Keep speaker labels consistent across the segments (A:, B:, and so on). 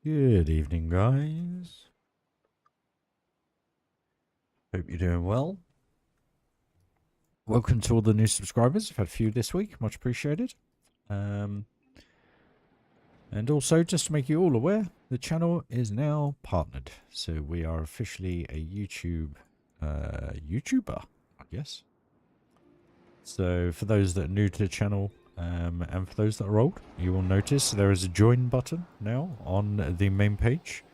A: Good evening, guys. Hope you're doing well. Welcome to all the new subscribers. I've had a few this week. Much appreciated. And also, just to make you all aware, the channel is now partnered. So we are officially a YouTuber, I guess. So for those that are new to the channel, and for those that are old, you will notice there is a join button now on the main page.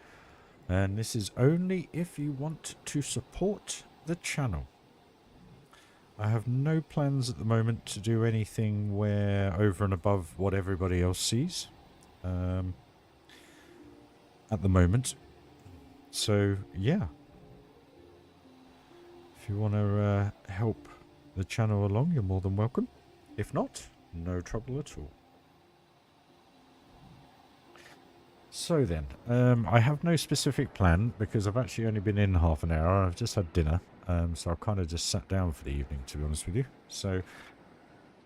A: And this is only if you want to support the channel. I have no plans at the moment to do anything where over and above what everybody else sees at the moment. So, yeah. If you want to help the channel along, you're more than welcome. If not, no trouble at all. So then, I have no specific plan because I've actually only been in half an hour. I've just had dinner, so I've kind of just sat down for the evening, to be honest with you. So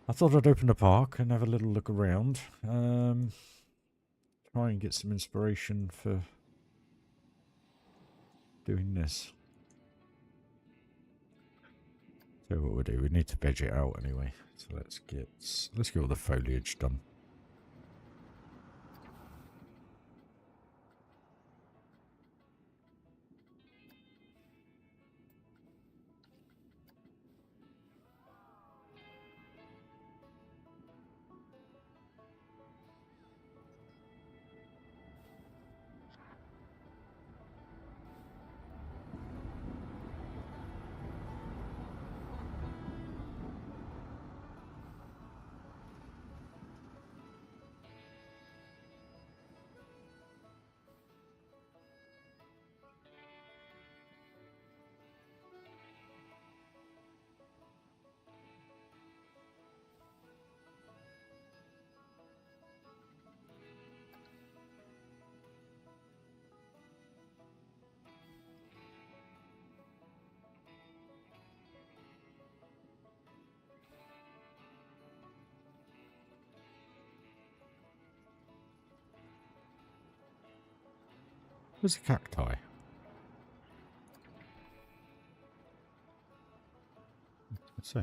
A: I thought I'd open the park and have a little look around. Try and get some inspiration for doing this. So what we'll do, we need to veg it out anyway. So let's get all the foliage done. Where's the cacti? Let's see.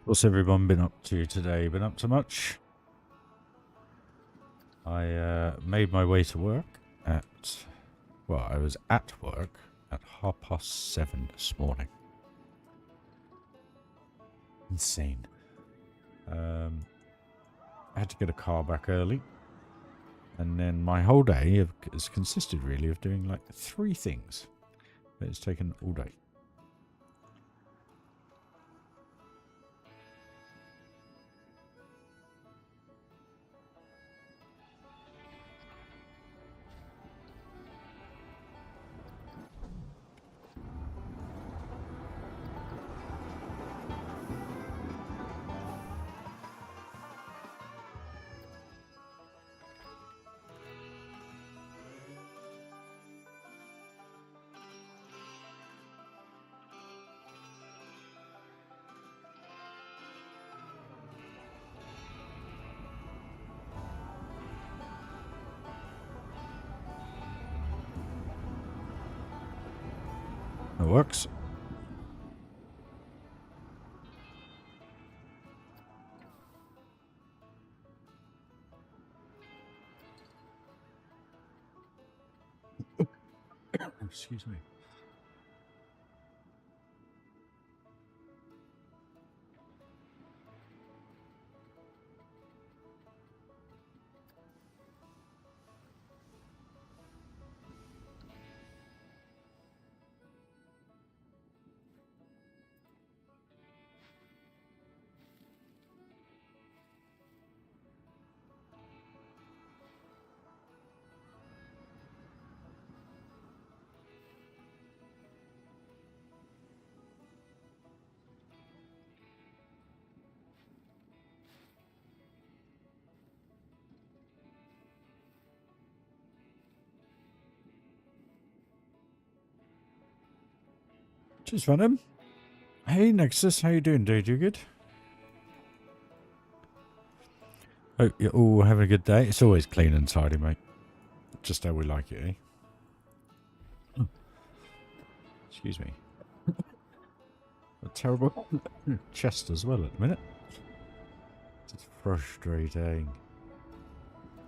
A: What's everyone been up to today? Been up to much? I made my way to work at, well, I was at work at 7:30 this morning. Insane. I had to get a car back early. And then my whole day has consisted really of doing like 3 things. But it's taken all day. It works. Excuse me. Cheers, Venom. Hey, Nexus. How you doing, dude? You good? Hope you're all having a good day. It's always clean and tidy, mate. Just how we like it, eh? Excuse me. A terrible chest as well at the minute. It's frustrating.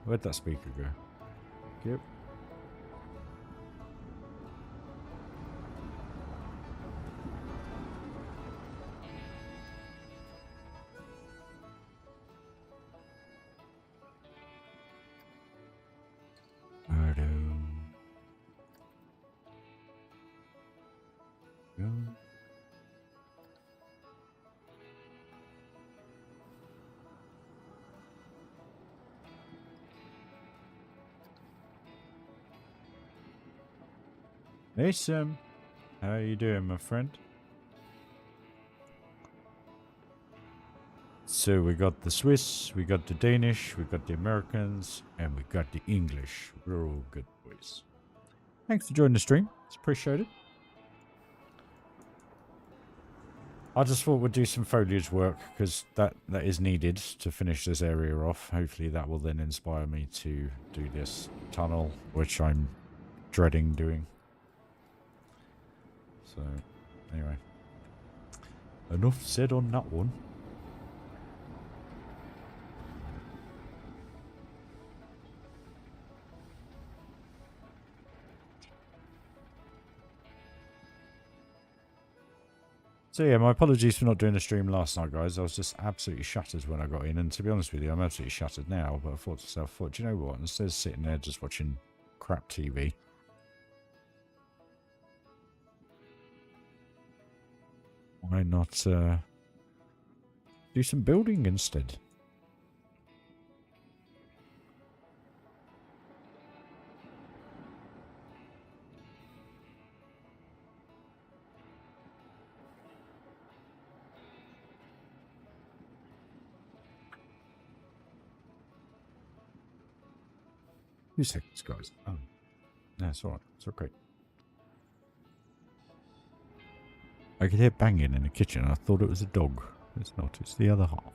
A: Where'd that speaker go? Yep. Hey Sam, how you doing, my friend? So we got the Swiss, we got the Danish, we got the Americans, and we got the English. We're all good boys. Thanks for joining the stream. It's appreciated. I just thought we'd do some foliage work because that is needed to finish this area off. Hopefully that will then inspire me to do this tunnel, which I'm dreading doing. So, anyway. Enough said on that one. So yeah, my apologies for not doing the stream last night, guys. I was just absolutely shattered when I got in, and to be honest with you, I'm absolutely shattered now. But I thought to myself, do you know what? Instead of sitting there just watching crap TV, why not do some building instead? Few seconds, guys. Oh, no, it's alright. It's okay. I could hear banging in the kitchen. I thought it was a dog. It's not. It's the other half.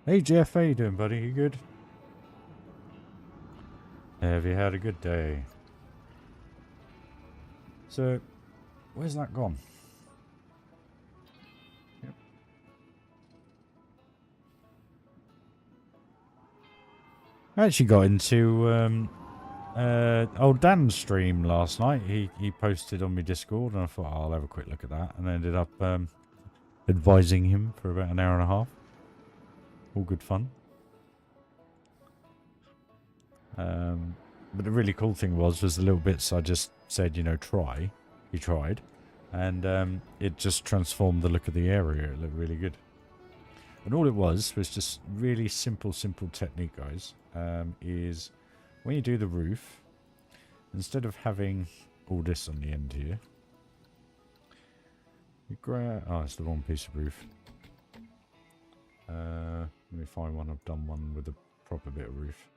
A: Hey Jeff, how you doing, buddy? You good? Have you had a good day? So, where's that gone? Yep. I actually got into old Dan's stream last night. He posted on my Discord, and I thought, oh, I'll have a quick look at that, and I ended up advising him for about an hour and a half. All good fun. But the really cool thing was the little bits I just said, you know, try. He tried. And it just transformed the look of the area. It looked really good. And all it was just really simple technique, guys. Is when you do the roof, instead of having all this on the end here, you grab... Oh, it's the wrong piece of roof. Let me find one. I've done one with a proper bit of roof.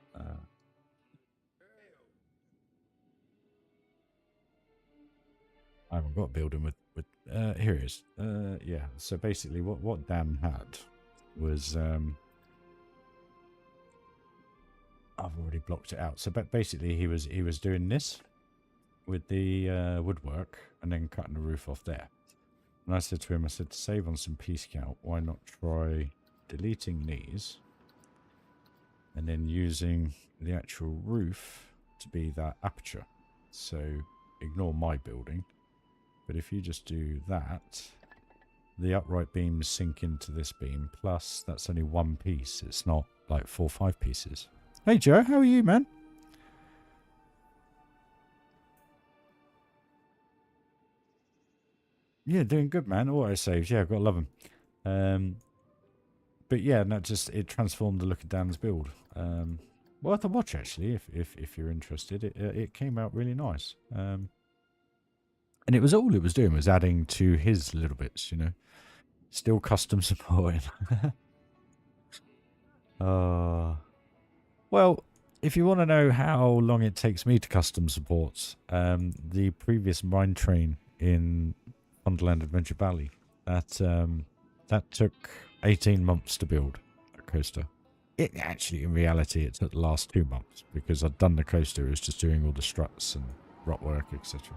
A: I haven't got a building with here it is. Yeah, so basically what Dan had was I've already blocked it out. So but basically he was doing this with the woodwork and then cutting the roof off there. And I said to him, I said, to save on some piece count, why not try deleting these and then using the actual roof to be that aperture. So ignore my building. But if you just do that, the upright beams sink into this beam. Plus, that's only one piece. It's not like 4 or 5 pieces. Hey, Joe. How are you, man? Yeah, doing good, man. Auto saves. Yeah, I've got to love them. But yeah, that just, it transformed the look of Dan's build. Worth a watch, actually, if you're interested. It came out really nice. And it was all it was doing was adding to his little bits, you know. Still custom supporting. Well, if you want to know how long it takes me to custom support, the previous mine train in Wonderland Adventure Valley, that took 18 months to build a coaster. It actually, in reality, it took the last 2 months because I'd done the coaster. It was just doing all the struts and rock work, etc.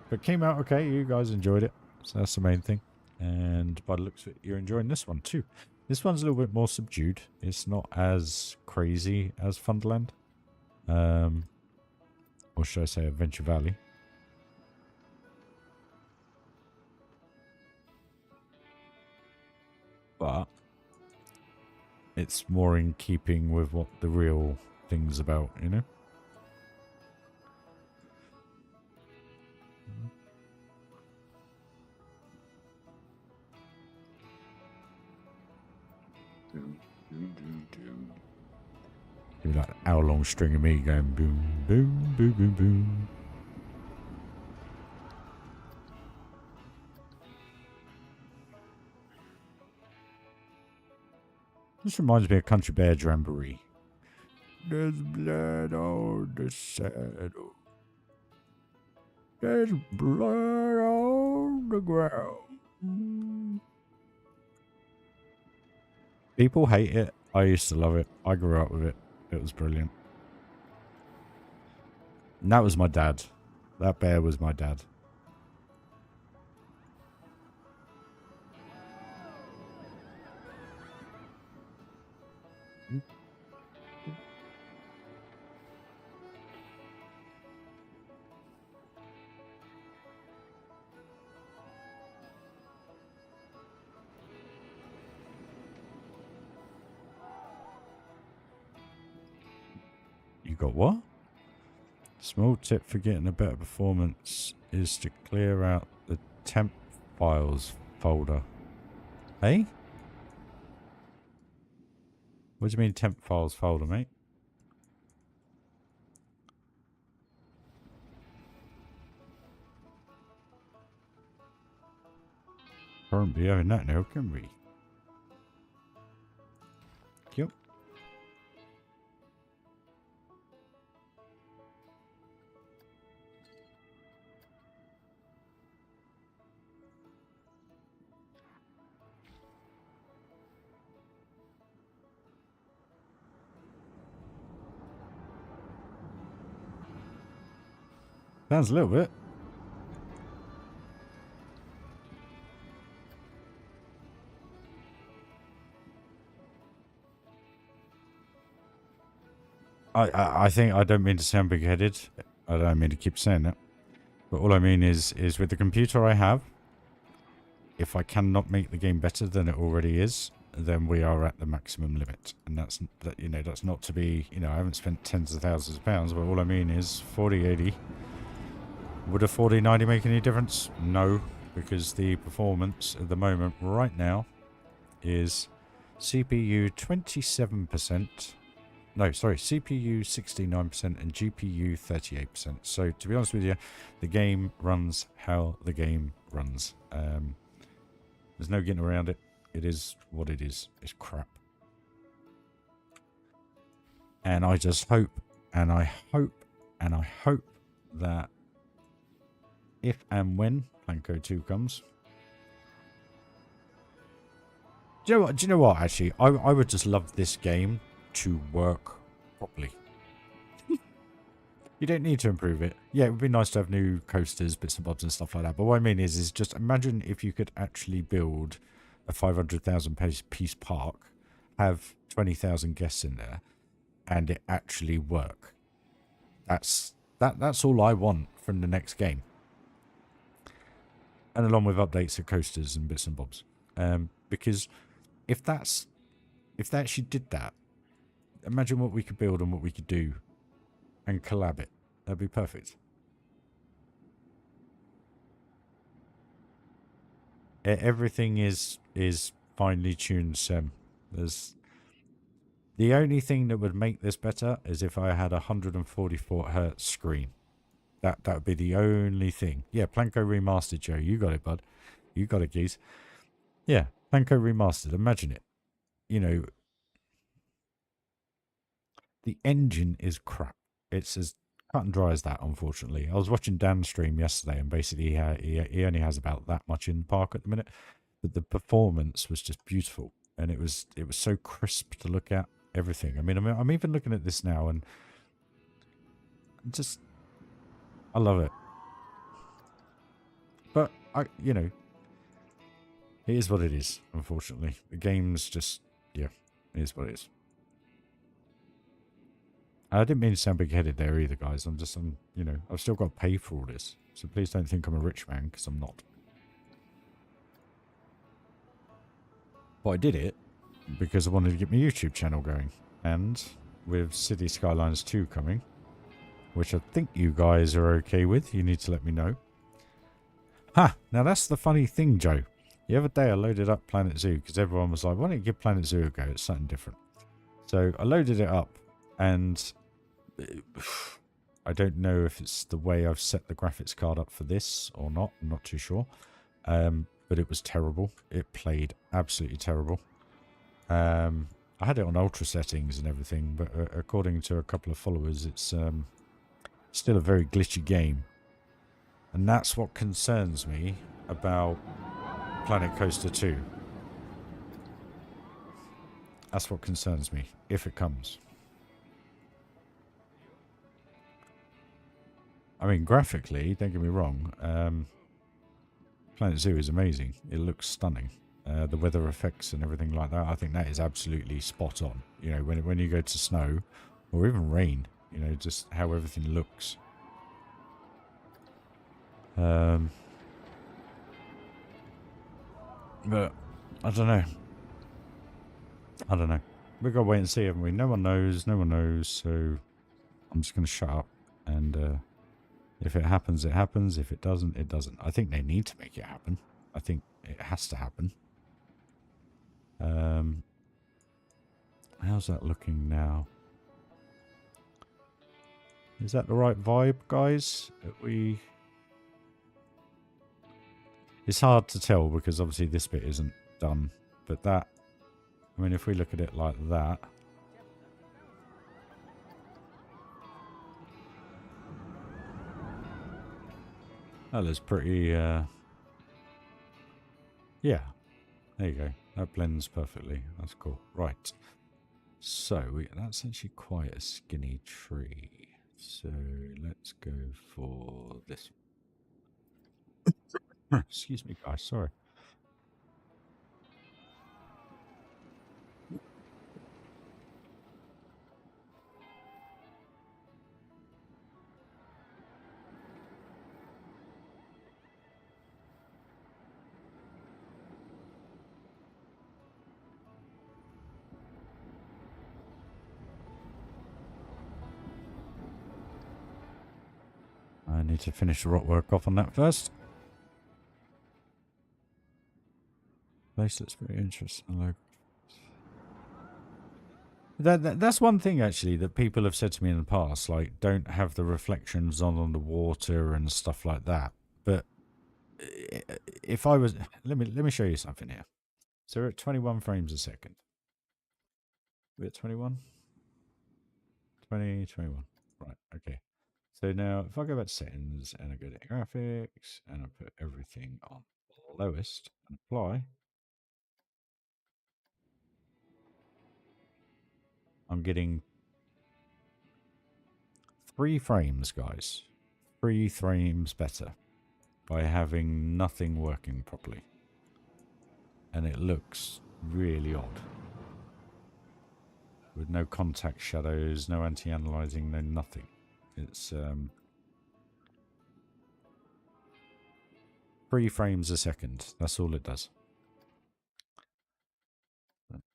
A: But came out okay. You guys enjoyed it, so that's the main thing. And by the looks of it, you're enjoying this one too. This one's a little bit more subdued. It's not as crazy as Funderland. Or should I say Adventure Valley. But it's more in keeping with what the real thing's about, you know? Do like an hour-long string of me going boom, boom, boom, boom, boom. This reminds me of Country Bear Jamboree. There's blood on the saddle. There's blood on the ground. People hate it. I used to love it. I grew up with it. It was brilliant. And that was my dad. That bear was my dad. You got what? Small tip for getting a better performance is to clear out the temp files folder. Hey? What do you mean temp files folder, mate? Can't be having that now, can we? Yep. Sounds a little bit. I think I don't mean to sound big-headed. I don't mean to keep saying that. But all I mean is with the computer I have, if I cannot make the game better than it already is, then we are at the maximum limit. And that's not to be, I haven't spent tens of thousands of pounds, but all I mean is 4080. Would a 4090 make any difference? No, because the performance at the moment right now is CPU 27%. No, sorry, CPU 69% and GPU 38%. So, to be honest with you, the game runs how the game runs. There's no getting around it. It is what it is. It's crap. And I just hope, and I hope, and I hope that if and when Planco 2 comes... Do you know what, actually? I would just love this game to work properly. You don't need to improve it. Yeah, it would be nice to have new coasters, bits and bobs and stuff like that. But what I mean is just imagine if you could actually build a 500,000 piece park, have 20,000 guests in there, and it actually work. That's all I want from the next game. And along with updates of coasters and bits and bobs. Because if they actually did that, imagine what we could build and what we could do and collab it. That'd be perfect. Everything is finely tuned, Sam. The only thing that would make this better is if I had a 144 hertz screen. That would be the only thing. Yeah, Planco Remastered, Joe. You got it, bud. You got it, geez. Yeah, Planco Remastered. Imagine it. The engine is crap. It's as cut and dry as that, unfortunately. I was watching Dan's stream yesterday, and basically he only has about that much in the park at the minute. But the performance was just beautiful, and it was so crisp to look at. Everything. I mean, I'm even looking at this now, and I love it. But it is what it is. Unfortunately, the game's just it is what it is. I didn't mean to sound big-headed there either, guys. I've still got to pay for all this. So please don't think I'm a rich man, because I'm not. But I did it because I wanted to get my YouTube channel going. And with City Skylines 2 coming, which I think you guys are okay with, you need to let me know. Ha! Now that's the funny thing, Joe. The other day I loaded up Planet Zoo because everyone was like, why don't you give Planet Zoo a go? It's something different. So I loaded it up, and I don't know if it's the way I've set the graphics card up for this or not. I'm not too sure. But it was terrible. It played absolutely terrible. I had it on ultra settings and everything, but according to a couple of followers, it's still a very glitchy game. And that's what concerns me about Planet Coaster 2. That's what concerns me, if it comes. I mean, graphically, don't get me wrong, Planet Zoo is amazing. It looks stunning. The weather effects and everything like that, I think that is absolutely spot on. When you go to snow, or even rain, just how everything looks. But I don't know. We've got to wait and see, haven't we? No one knows. So I'm just going to shut up. And if it happens, it happens. If it doesn't, it doesn't. I think they need to make it happen. I think it has to happen. How's that looking now? Is that the right vibe, guys? It's hard to tell because obviously this bit isn't done. But that, I mean, if we look at it like that. That looks pretty, yeah. There you go. That blends perfectly. That's cool. Right. So, that's actually quite a skinny tree. So let's go for this. Excuse me, guys. Sorry. I need to finish the rock work off on that first. Place that's very interesting. That's one thing actually that people have said to me in the past, like don't have the reflections on the water and stuff like that. But if I was, let me show you something here. So we're at 21 frames a second. We're at 21, 20, 21. Right. Okay. So now if I go back to settings and I go to graphics and I put everything on lowest and apply, I'm getting 3 frames, guys. 3 frames better by having nothing working properly. And it looks really odd. With no contact shadows, no anti-analyzing, no nothing. It's 3 frames a second. That's all it does.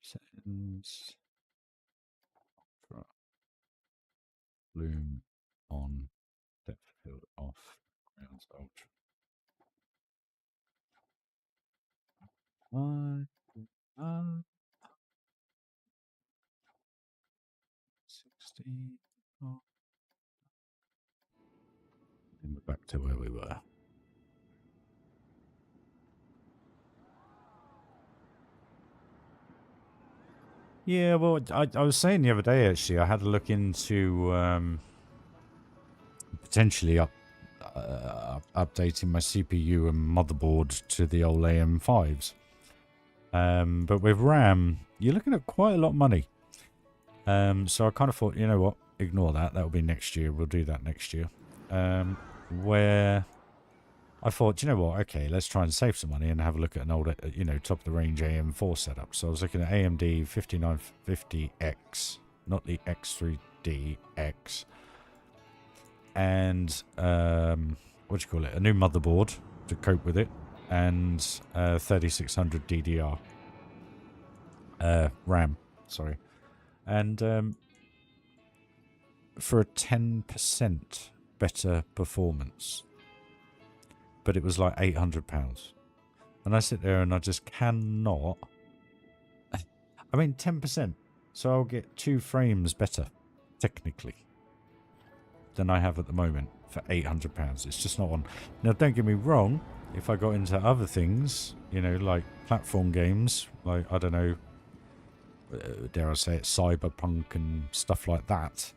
A: Settings. Bloom on. Depth field off. Grounds ultra. 16. Oh. And we're back to where we were. Yeah, well, I was saying the other day, actually, I had a look into potentially updating my CPU and motherboard to the old AM5s. But with RAM, you're looking at quite a lot of money. So I kind of thought, you know what, ignore that. That'll be next year. We'll do that next year. Where I thought, you know what, okay, let's try and save some money and have a look at an old, you know, top of the range AM4 setup. So I was looking at AMD 5950X, not the X3DX, and what do you call it? A new motherboard to cope with it, and 3600 DDR RAM. Sorry, and for a 10% better performance. But it was like £800. And I sit there and I just cannot. I mean, 10%. So I'll get 2 frames better, technically, than I have at the moment for £800. It's just not on. Now, don't get me wrong. If I got into other things, you know, like platform games, like, I don't know, dare I say it, Cyberpunk and stuff like that,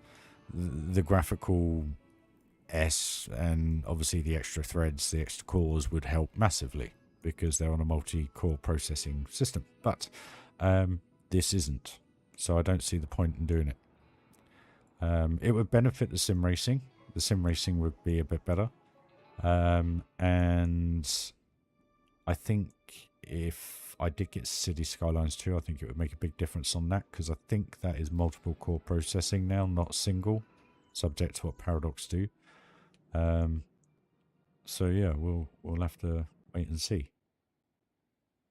A: the graphical and obviously the extra threads, the extra cores would help massively because they're on a multi-core processing system. But this isn't, so I don't see the point in doing it. It would benefit the sim racing. The sim racing would be a bit better. And I think if I did get City Skylines 2, I think it would make a big difference on that, because I think that is multiple core processing now, not single, subject to what Paradox do. So yeah, we'll have to wait and see.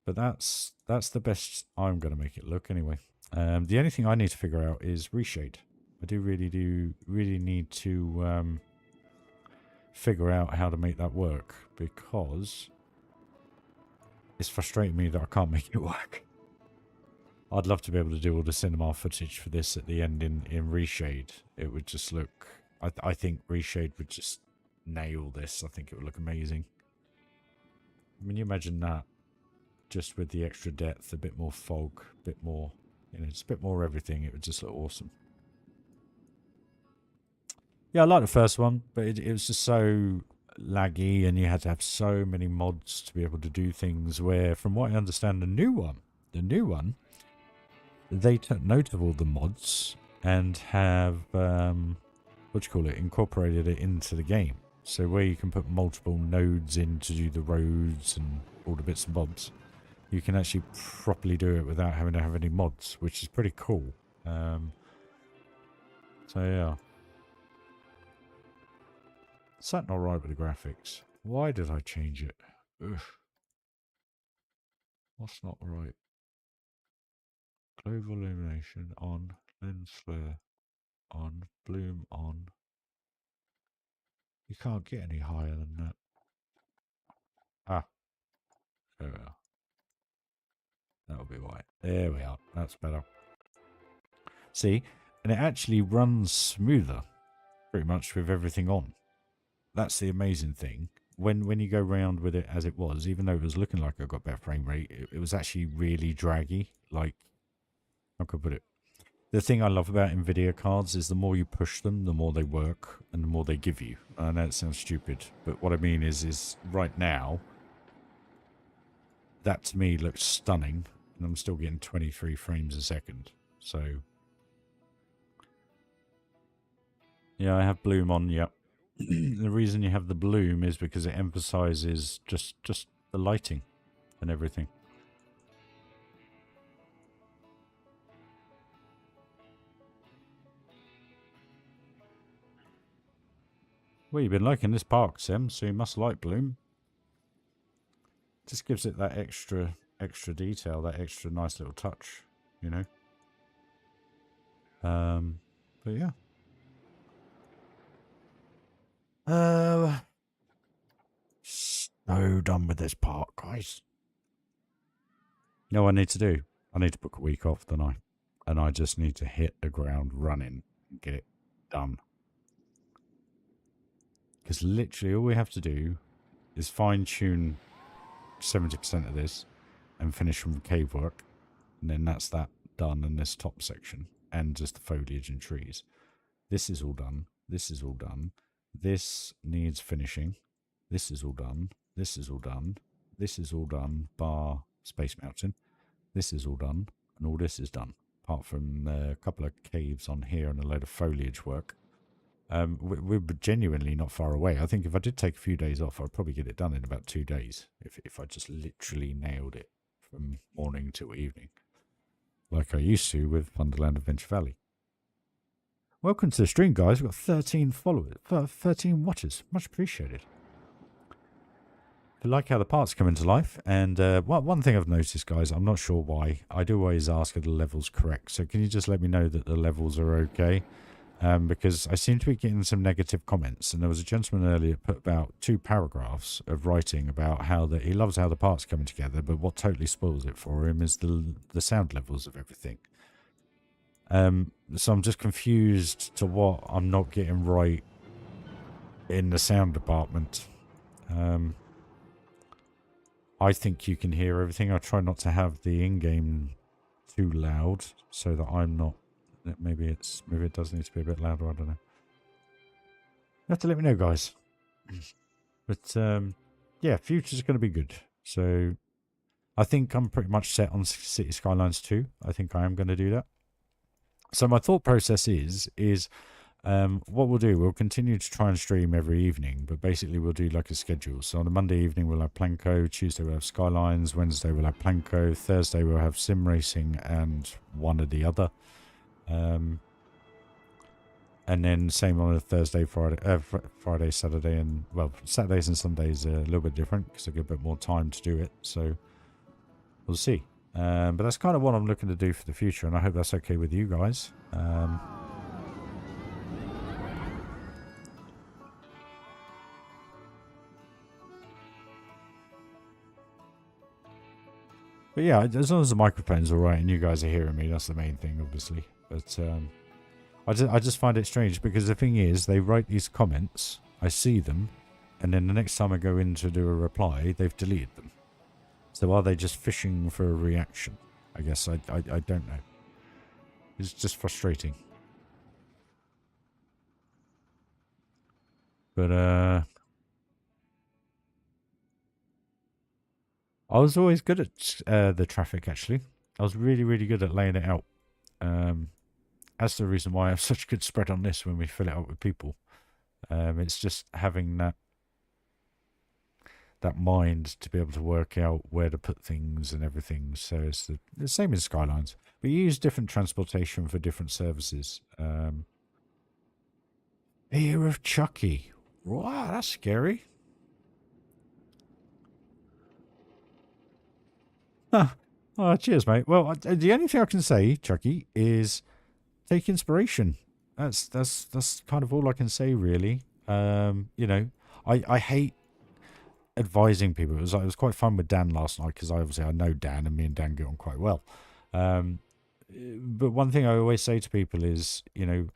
A: But that's the best I'm going to make it look anyway. The only thing I need to figure out is reshade. I do really need to figure out how to make that work, because it's frustrating me that I can't make it work. I'd love to be able to do all the cinema footage for this at the end in reshade. It would just look, I think reshade would just nail this. I think it would look amazing. I mean, you imagine that just with the extra depth, a bit more fog, a bit more, you know, it's a bit more everything. It would just look awesome. Yeah, I like the first one, but it was just so laggy, and you had to have so many mods to be able to do things, where, from what I understand, the new one, they took note of all the mods and have what do you call it, incorporated it into the game. So where you can put multiple nodes in to do the roads and all the bits and bobs, you can actually properly do it without having to have any mods, which is pretty cool. So yeah. Is that not right with the graphics? Why did I change it? Ugh. What's not right? Global illumination on, lens flare on, bloom on. You can't get any higher than that. Ah, there we are. That'll be right. There we are. That's better. See, and it actually runs smoother, pretty much with everything on. That's the amazing thing. When you go round with it as it was, even though it was looking like I got better frame rate, it was actually really draggy. Like, how could I put it? The thing I love about NVIDIA cards is the more you push them, the more they work and the more they give you. I know it sounds stupid, but what I mean is right now, that to me looks stunning, and I'm still getting 23 frames a second. So, yeah, I have bloom on, yep. The reason you have the bloom is because it emphasizes just the lighting and everything. Well, you've been liking this park, Sim, so you must like bloom. Just gives it that extra detail, that extra nice little touch, you know. But yeah. So done with this part, guys. You know what I need to do? I need to book a week off, don't I? And I just need to hit the ground running and get it done. Because literally all we have to do is fine-tune 70% of this and finish from cave work. And then that's that done in this top section. And just the foliage and trees. This is all done. This is all done. This needs finishing. This is all done. This is all done. This is all done, bar Space Mountain. This is all done, and all this is done, apart from a couple of caves on here and a load of foliage work. We're genuinely not far away. I think if I did take a few days off, I'd probably get it done in about 2 days, if I just literally nailed it from morning till evening, like I used to with Wonderland Adventure Valley. Welcome to the stream, guys. We've got 13 followers, 13 watchers. Much appreciated. I like how the parts come into life. And one thing I've noticed, guys, I'm not sure why. I do always ask are the levels correct. So can you just let me know that the levels are okay? Because I seem to be getting some negative comments. And there was a gentleman earlier put about 2 paragraphs of writing about how that he loves how the parts coming together, but what totally spoils it for him is the sound levels of everything. So I'm just confused to what I'm not getting right in the sound department. I think you can hear everything. I try not to have the in-game too loud so that I'm not. Maybe it does need to be a bit louder. I don't know. You have to let me know, guys. But yeah, future's going to be good. So I think I'm pretty much set on City Skylines 2. I think I am going to do that. So my thought process is what we'll do, we'll continue to try and stream every evening, but basically we'll do like a schedule. So on a Monday evening we'll have Planko, Tuesday we'll have Skylines, Wednesday we'll have Planko, Thursday we'll have Sim Racing and one or the other. And then same on a Thursday, Friday, Saturday, and well, Saturdays and Sundays are a little bit different because I get a bit more time to do it. So we'll see. But that's kind of what I'm looking to do for the future, and I hope that's okay with you guys. But yeah, as long as the microphone's all right and you guys are hearing me, that's the main thing, obviously. But I just find it strange because the thing is, they write these comments, I see them, and then the next time I go in to do a reply, they've deleted them. So are they just fishing for a reaction? I guess I don't know. It's just frustrating. But I was always good at the traffic, actually. I was really, really good at laying it out. that's the reason why I have such good spread on this when we fill it up with people. It's just having that mind to be able to work out where to put things and everything. So it's the same in Skylines. We use different transportation for different services. Ear of Chucky. Wow, that's scary. Huh. Oh, cheers, mate. Well, the only thing I can say, Chucky, is take inspiration. That's kind of all I can say, really. You know, I hate advising people. It was quite fun with Dan last night because I know Dan and me and Dan get on quite well. But one thing I always say to people is, you know,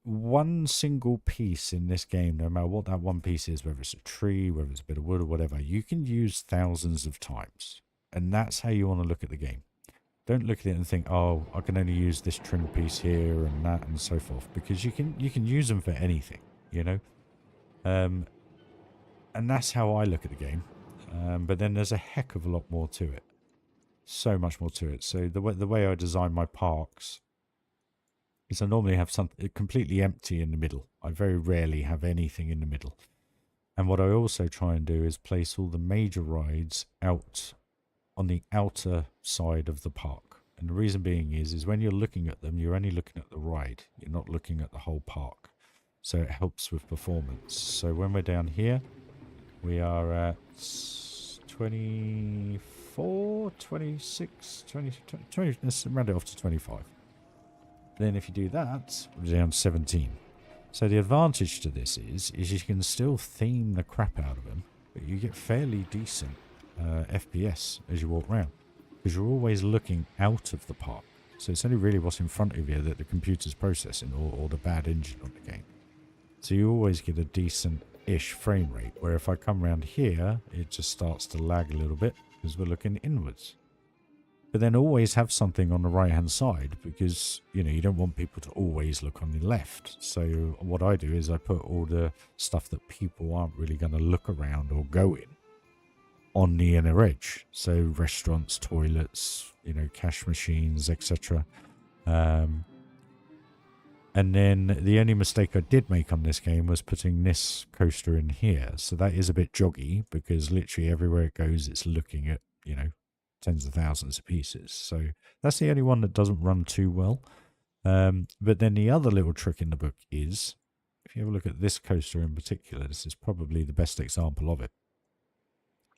A: one single piece in this game, no matter what that one piece is, whether it's a tree, whether it's a bit of wood or whatever, you can use thousands of times. And that's how you want to look at the game. Don't look at it and think, oh, I can only use this trim piece here and that and so forth, because you can use them for anything, you know. And that's how I look at the game. But then there's a heck of a lot more to it. So much more to it. So the way I design my parks is I normally have something completely empty in the middle. I very rarely have anything in the middle. And what I also try and do is place all the major rides out on the outer side of the park. And the reason being is when you're looking at them, you're only looking at the ride. You're not looking at the whole park. So it helps with performance. So when we're down here, we are at 24, 26, 20, let's round it off to 25. Then if you do that, we're down 17. So the advantage to this is you can still theme the crap out of them, but you get fairly decent FPS as you walk around, because you're always looking out of the park. So it's only really what's in front of you that the computer's processing, or the bad engine on the game. So you always get a decent-ish frame rate, where if I come around here, it just starts to lag a little bit because we're looking inwards. But then always have something on the right-hand side, because, you know, you don't want people to always look on the left. So what I do is I put all the stuff that people aren't really going to look around or go in on the inner edge. So restaurants, toilets, you know, cash machines, etc. And then the only mistake I did make on this game was putting this coaster in here. So that is a bit joggy, because literally everywhere it goes, it's looking at, you know, tens of thousands of pieces. So that's the only one that doesn't run too well. But then the other little trick in the book is, if you have a look at this coaster in particular, this is probably the best example of it.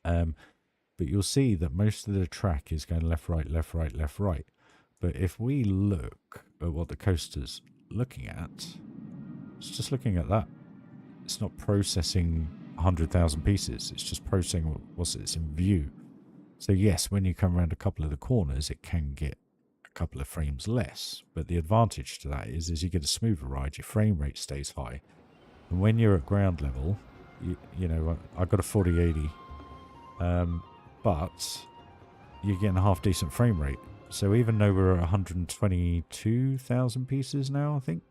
A: But you'll see that most of the track is going left, right, left, right, left, right. But if we look at what the coaster's looking at, it's just looking at that. It's not processing 100,000 pieces. It's just processing what's in view. So yes, when you come around a couple of the corners, it can get a couple of frames less. But the advantage to that is you get a smoother ride, your frame rate stays high. And when you're at ground level, you know, I got a 4080. But you're getting a half decent frame rate. So even though we're at 122,000 pieces now, I think,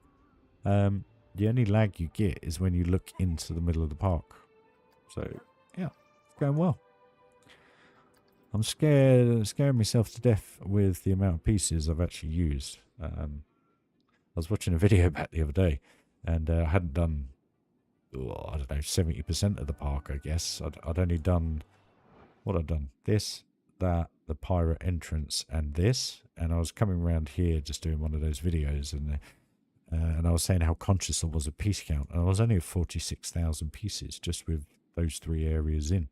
A: the only lag you get is when you look into the middle of the park. So yeah, it's going well. I'm scaring myself to death with the amount of pieces I've actually used. I was watching a video back the other day, and I hadn't done, I don't know, 70% of the park, I guess. I'd only done, what I'd done, this, that, the pirate entrance, and this. And I was coming around here just doing one of those videos, and I was saying how conscious I was of piece count. And I was only at 46,000 pieces just with those 3 areas in.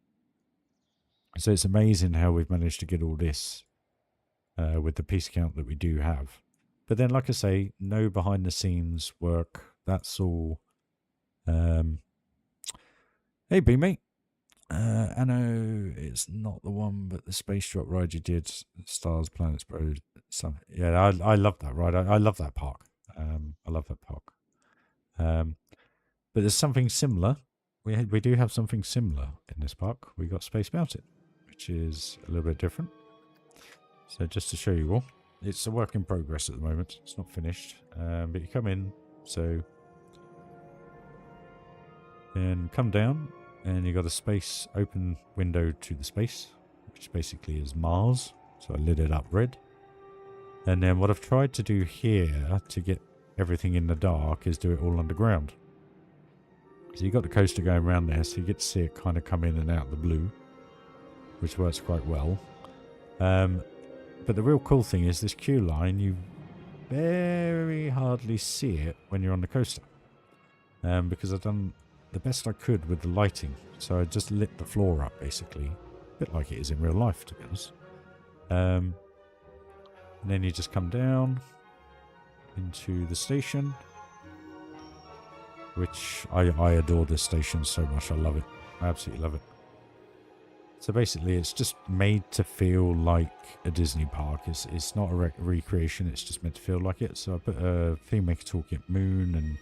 A: So it's amazing how we've managed to get all this with the piece count that we do have. But then, like I say, no behind the scenes work. That's all. Hey, B mate. I know it's not the one, but the space drop ride you did, Stars, Planets, Bro. Yeah, I love that ride. I love that park. I love that park. But there's something similar. We do have something similar in this park. We got Space Mountain, which is a little bit different. So just to show you all, it's a work in progress at the moment. It's not finished, but you come in, so and come down, and you got a space open window to the space, which basically is Mars. So I lit it up red. And then what I've tried to do here to get everything in the dark is do it all underground. So you've got the coaster going around there, so you get to see it kind of come in and out of the blue, which works quite well. But the real cool thing is this queue line, you very hardly see it when you're on the coaster. Because I've done the best I could with the lighting. So I just lit the floor up, basically. A bit like it is in real life, to be honest. And then you just come down into the station. Which I adore this station so much. I love it. I absolutely love it. So basically, it's just made to feel like a Disney park. It's not a recreation. It's just meant to feel like it. So I put a Theme Maker Toolkit Moon and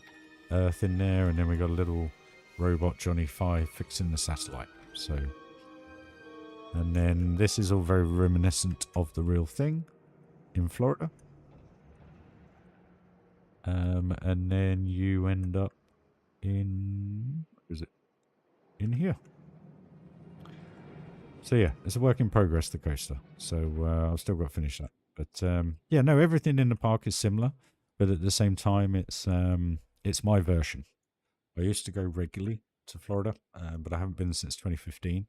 A: Earth in there, and then we got a little robot Johnny 5 fixing the satellite. So, and then this is all very reminiscent of the real thing in Florida. And then you end up in, where is it? In here. So yeah, it's a work in progress, the coaster. So I've still got to finish that. But yeah, no, everything in the park is similar, but at the same time, it's my version. I used to go regularly to Florida, but I haven't been since 2015.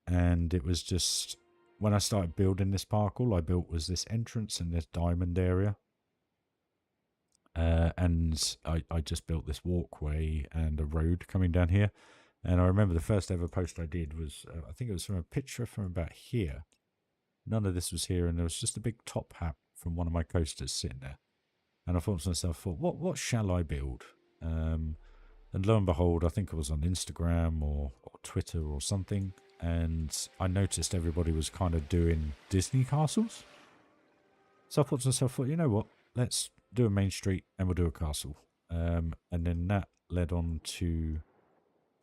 A: And it was just, when I started building this park, all I built was this entrance and this diamond area. And I just built this walkway and a road coming down here. And I remember the first ever post I did was, I think it was from a picture from about here. None of this was here, and there was just a big top hat from one of my coasters sitting there. And I thought to myself, what shall I build? And lo and behold, I think it was on Instagram or Twitter or something, and I noticed everybody was kind of doing Disney castles. So I thought to myself, well, you know what? Let's do a main street and we'll do a castle. And then that led on to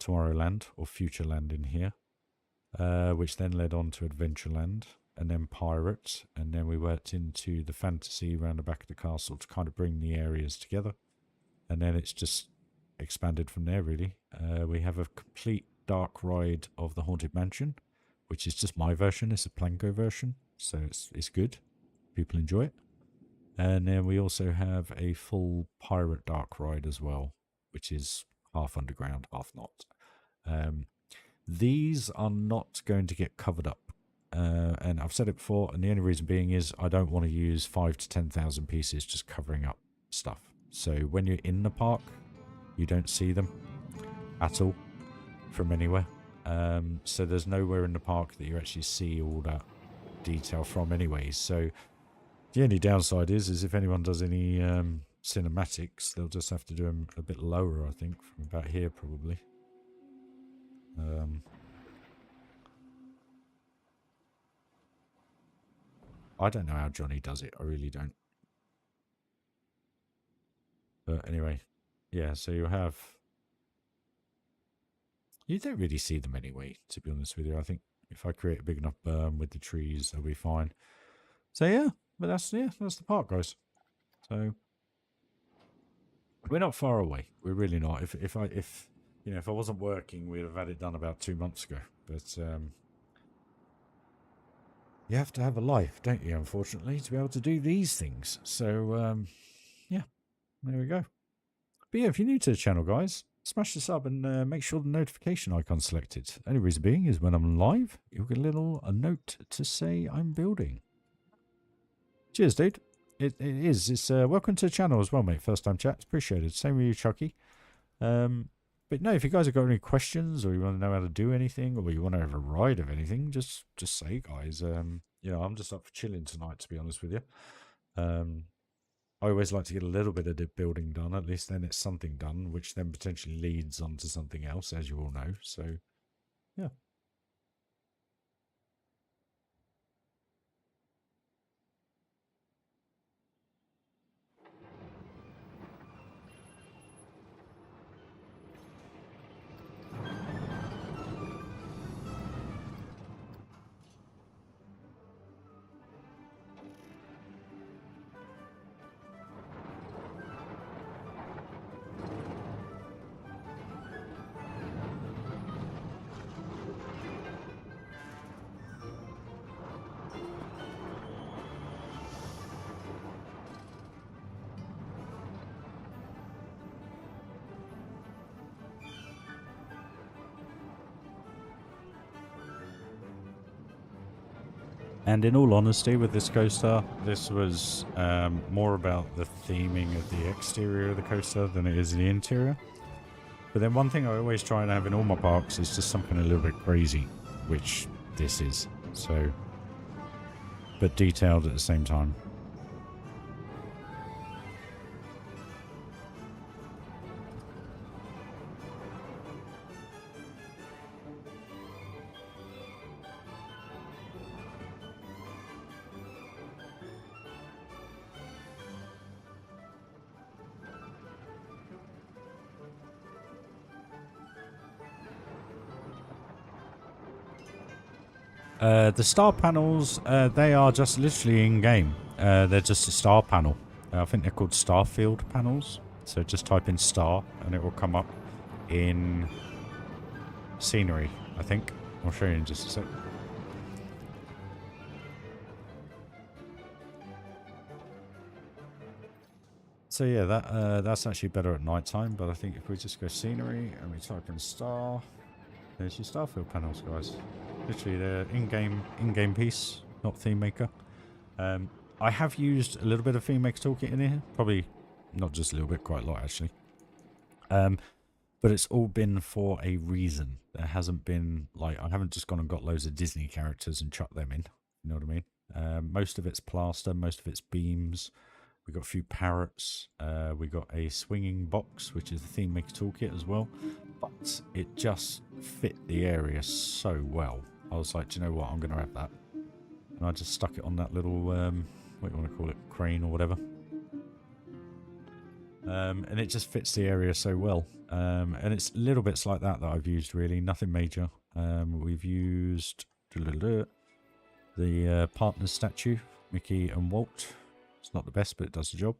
A: Tomorrowland or Futureland in here, which then led on to Adventureland and then Pirates, and then we worked into the fantasy around the back of the castle to kind of bring the areas together, and then it's just expanded from there really. We have a complete dark ride of the Haunted Mansion, which is just my version. It's a Planko version, so it's good. People enjoy it. And then we also have a full pirate dark ride as well, which is half underground, half not. These are not going to get covered up. And I've said it before, and the only reason being is I don't want to use 5,000 to 10,000 pieces just covering up stuff. So when you're in the park, you don't see them at all from anywhere. So there's nowhere in the park that you actually see all that detail from anyways. So the only downside is if anyone does any cinematics, they'll just have to do them a bit lower, I think, from about here probably. I don't know how Johnny does it. I really don't. But anyway, yeah, so you have... You don't really see them anyway, to be honest with you. I think if I create a big enough berm with the trees, they'll be fine. So yeah, but that's the park, guys. So we're not far away. We're really not. If I wasn't working, we'd have had it done about 2 months ago. But you have to have a life, don't you, unfortunately, to be able to do these things. So yeah, there we go. But yeah, if you're new to the channel, guys, smash the sub and make sure the notification icon's selected. Only reason being is when I'm live, you'll get a note to say I'm building. Cheers, dude. It is. It's welcome to the channel as well, mate. First time chat. Appreciated. Same with you, Chucky. But no, if you guys have got any questions or you want to know how to do anything or you want to have a ride of anything, just say, guys. I'm just up for chilling tonight, to be honest with you. I always like to get a little bit of the building done. At least then it's something done, which then potentially leads on to something else, as you all know. So, yeah. And in all honesty, with this coaster, this was more about the theming of the exterior of the coaster than it is the interior. But then one thing I always try and have in all my parks is just something a little bit crazy, which this is. So, but detailed at the same time. The star panels, they are just literally in-game. They're just a star panel. I think they're called Starfield panels. So just type in star and it will come up in scenery, I think. I'll show you in just a sec. So yeah, that's actually better at night time, but I think if we just go scenery and we type in star, there's your Starfield panels, guys. Literally, they're in-game piece, not theme maker. I have used a little bit of theme maker toolkit in here, probably not just a little bit, quite a lot actually. But it's all been for a reason. There hasn't been like I haven't just gone and got loads of Disney characters and chucked them in. You know what I mean? Most of it's plaster, most of it's beams. We got a few parrots. We got a swinging box, which is the theme maker toolkit as well. But it just fit the area so well. I was like, do you know what? I'm going to have that. And I just stuck it on that little, what do you want to call it, crane or whatever. And it just fits the area so well. And it's little bits like that I've used, really. Nothing major. We've used the partner statue, Mickey and Walt. It's not the best, but it does the job.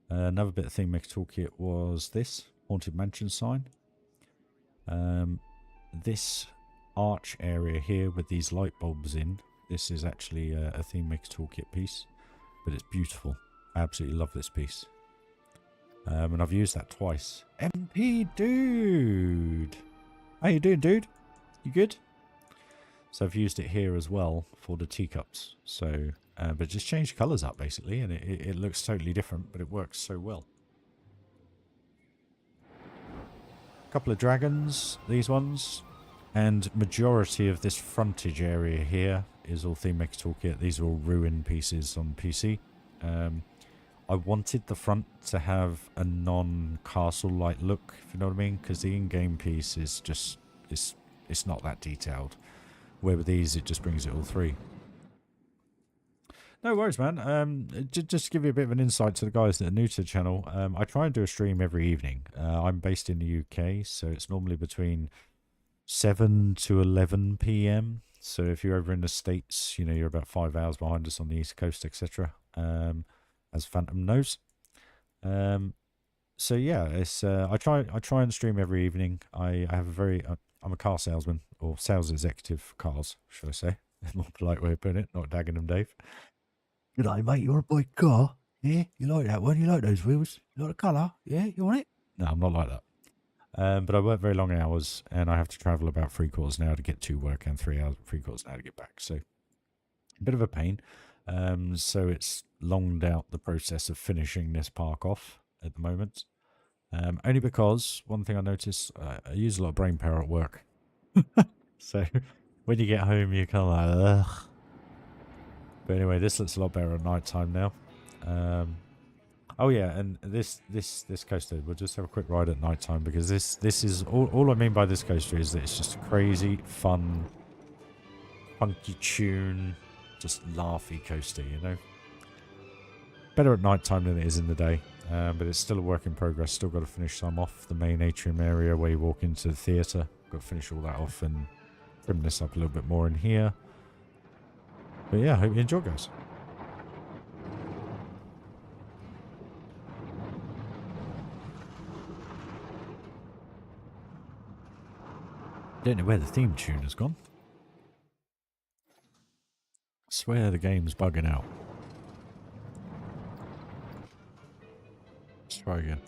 A: Another bit of theme maker toolkit was this Haunted Mansion sign. This arch area here with these light bulbs in, this is actually a theme maker toolkit piece, but it's beautiful. I absolutely love this piece. And I've used that twice. MP dude! How you doing, dude? You good? So I've used it here as well for the teacups. So, but just change colours up basically, and it looks totally different, but it works so well. A couple of dragons, these ones, and majority of this frontage area here is all theme maker toolkit. These are all ruin pieces on PC. I wanted the front to have a non-castle-like look, if you know what I mean, because the in-game piece is just it's not that detailed. Where with these, it just brings it all through. No worries, man. Just to give you a bit of an insight to the guys that are new to the channel, I try and do a stream every evening. I'm based in the UK, so it's normally between 7 to 11 p.m. So if you're over in the States, you know, you're about 5 hours behind us on the East Coast, etc. As Phantom knows. So yeah, it's I try and stream every evening. I have a very I'm a car salesman, or sales executive for cars, should I say? More polite way of putting it, not dagging them, Dave. G'day, mate. You want to buy a car? Yeah, you like that one? You like those wheels? You like the colour? Yeah, you want it? No, I'm not like that. But I work very long hours, and I have to travel about 3/4 an hour to get to work, and 3 hours, 3/4 an hour to get back. So a bit of a pain. So it's longed out the process of finishing this park off at the moment. Only because one thing I noticed, I use a lot of brain power at work. So when you get home, you're kind of like, ugh. But anyway, this looks a lot better at night time now. Oh yeah, and this coaster, we'll just have a quick ride at night time, because this is all I mean by this coaster is that it's just a crazy, fun, funky tune, just laughy coaster, you know. Better at night time than it is in the day, but it's still a work in progress. Still got to finish some off. The main atrium area where you walk into the theatre, got to finish all that off and trim this up a little bit more in here. But yeah, hope you enjoy, guys. Don't know where the theme tune has gone. I swear the game's bugging out. Let's try again.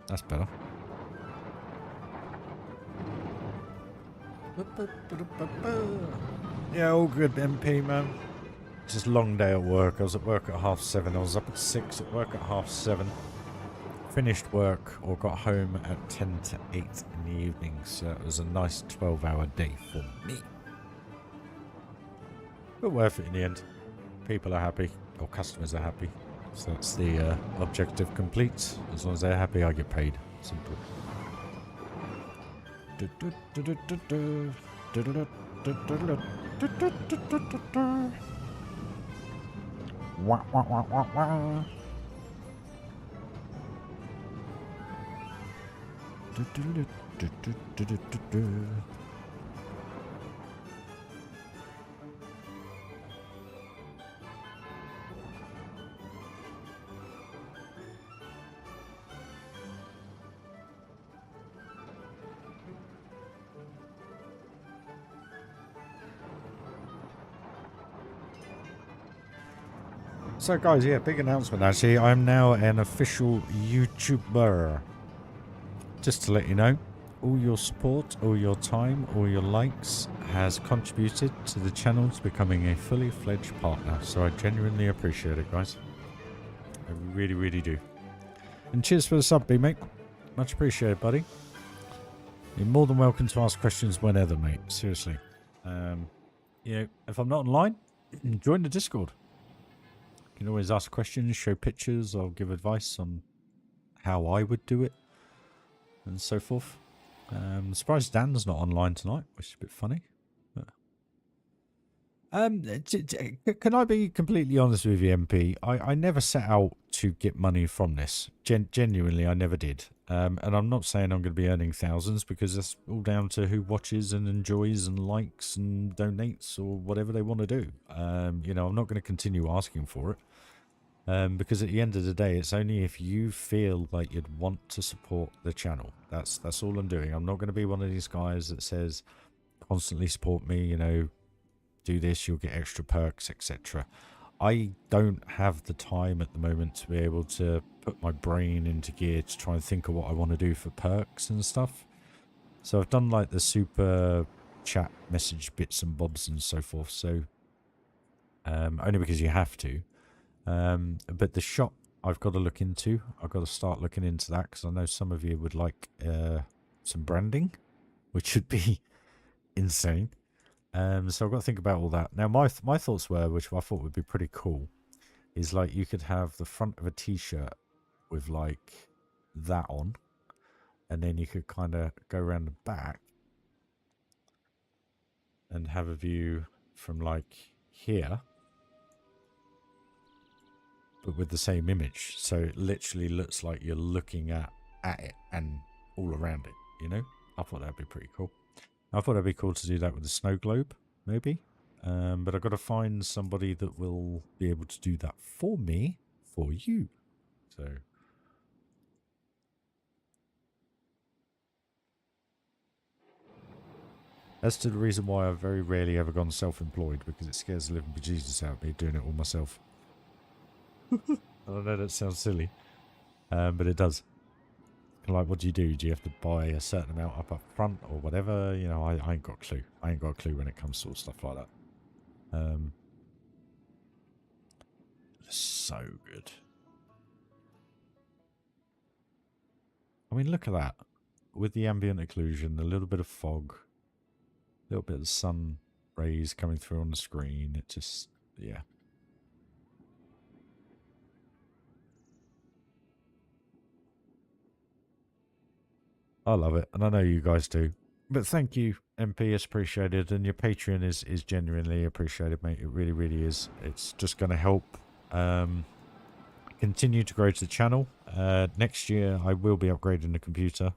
A: That's better. Yeah, all good, MP, man. Just a long day at work. I was at work at 7:30. I was up at 6, at work at 7:30. Finished work or got home at 10 to 8 in the evening. So it was a nice 12-hour day for me. But worth it in the end. People are happy, or customers are happy. So that's the objective complete. As long as they're happy, I get paid. Simple. Wah, wah, wah, wah, wah. So guys, yeah, big announcement actually. I'm now an official YouTuber. Just to let you know, all your support, all your time, all your likes has contributed to the channel to becoming a fully fledged partner. So I genuinely appreciate it, guys. I really, really do. And cheers for the sub, B, mate. Much appreciated, buddy. You're more than welcome to ask questions whenever, mate. Seriously. You know, if I'm not online, join the Discord. You can always ask questions, show pictures, or give advice on how I would do it, and so forth. I'm surprised Dan's not online tonight, which is a bit funny. But... can I be completely honest with you, MP? I never set out to get money from this. Genuinely, I never did. And I'm not saying I'm going to be earning thousands, because that's all down to who watches and enjoys and likes and donates or whatever they want to do. You know, I'm not going to continue asking for it. Because at the end of the day, it's only if you feel like you'd want to support the channel. That's all I'm doing. I'm not going to be one of these guys that says, constantly support me, you know, do this, you'll get extra perks, etc. I don't have the time at the moment to be able to put my brain into gear to try and think of what I want to do for perks and stuff. So I've done like the super chat message bits and bobs and so forth. So only because you have to. But the shop I've got to look into. I've got to start looking into that, because I know some of you would like some branding, which would be insane. So I've got to think about all that. Now my thoughts were, which I thought would be pretty cool, is like you could have the front of a t-shirt with like that on, and then you could kind of go around the back and have a view from like here, but with the same image. So it literally looks like you're looking at it and all around it, you know? I thought that'd be pretty cool. I thought it'd be cool to do that with a snow globe, maybe. But I've got to find somebody that will be able to do that for me, for you. So... as to the reason why I've very rarely ever gone self-employed, because it scares the living bejesus out of me doing it all myself. I know that sounds silly, but it does. Like, what do? Do you have to buy a certain amount up front or whatever? You know, I ain't got a clue. I ain't got a clue when it comes to stuff like that. So good. I mean, look at that. With the ambient occlusion, a little bit of fog, a little bit of sun rays coming through on the screen. It just, yeah. I love it, and I know you guys do. But thank you, MP. It's appreciated, and your Patreon is genuinely appreciated, mate. It really, really is. It's just going to help continue to grow to the channel. Next year, I will be upgrading the computer,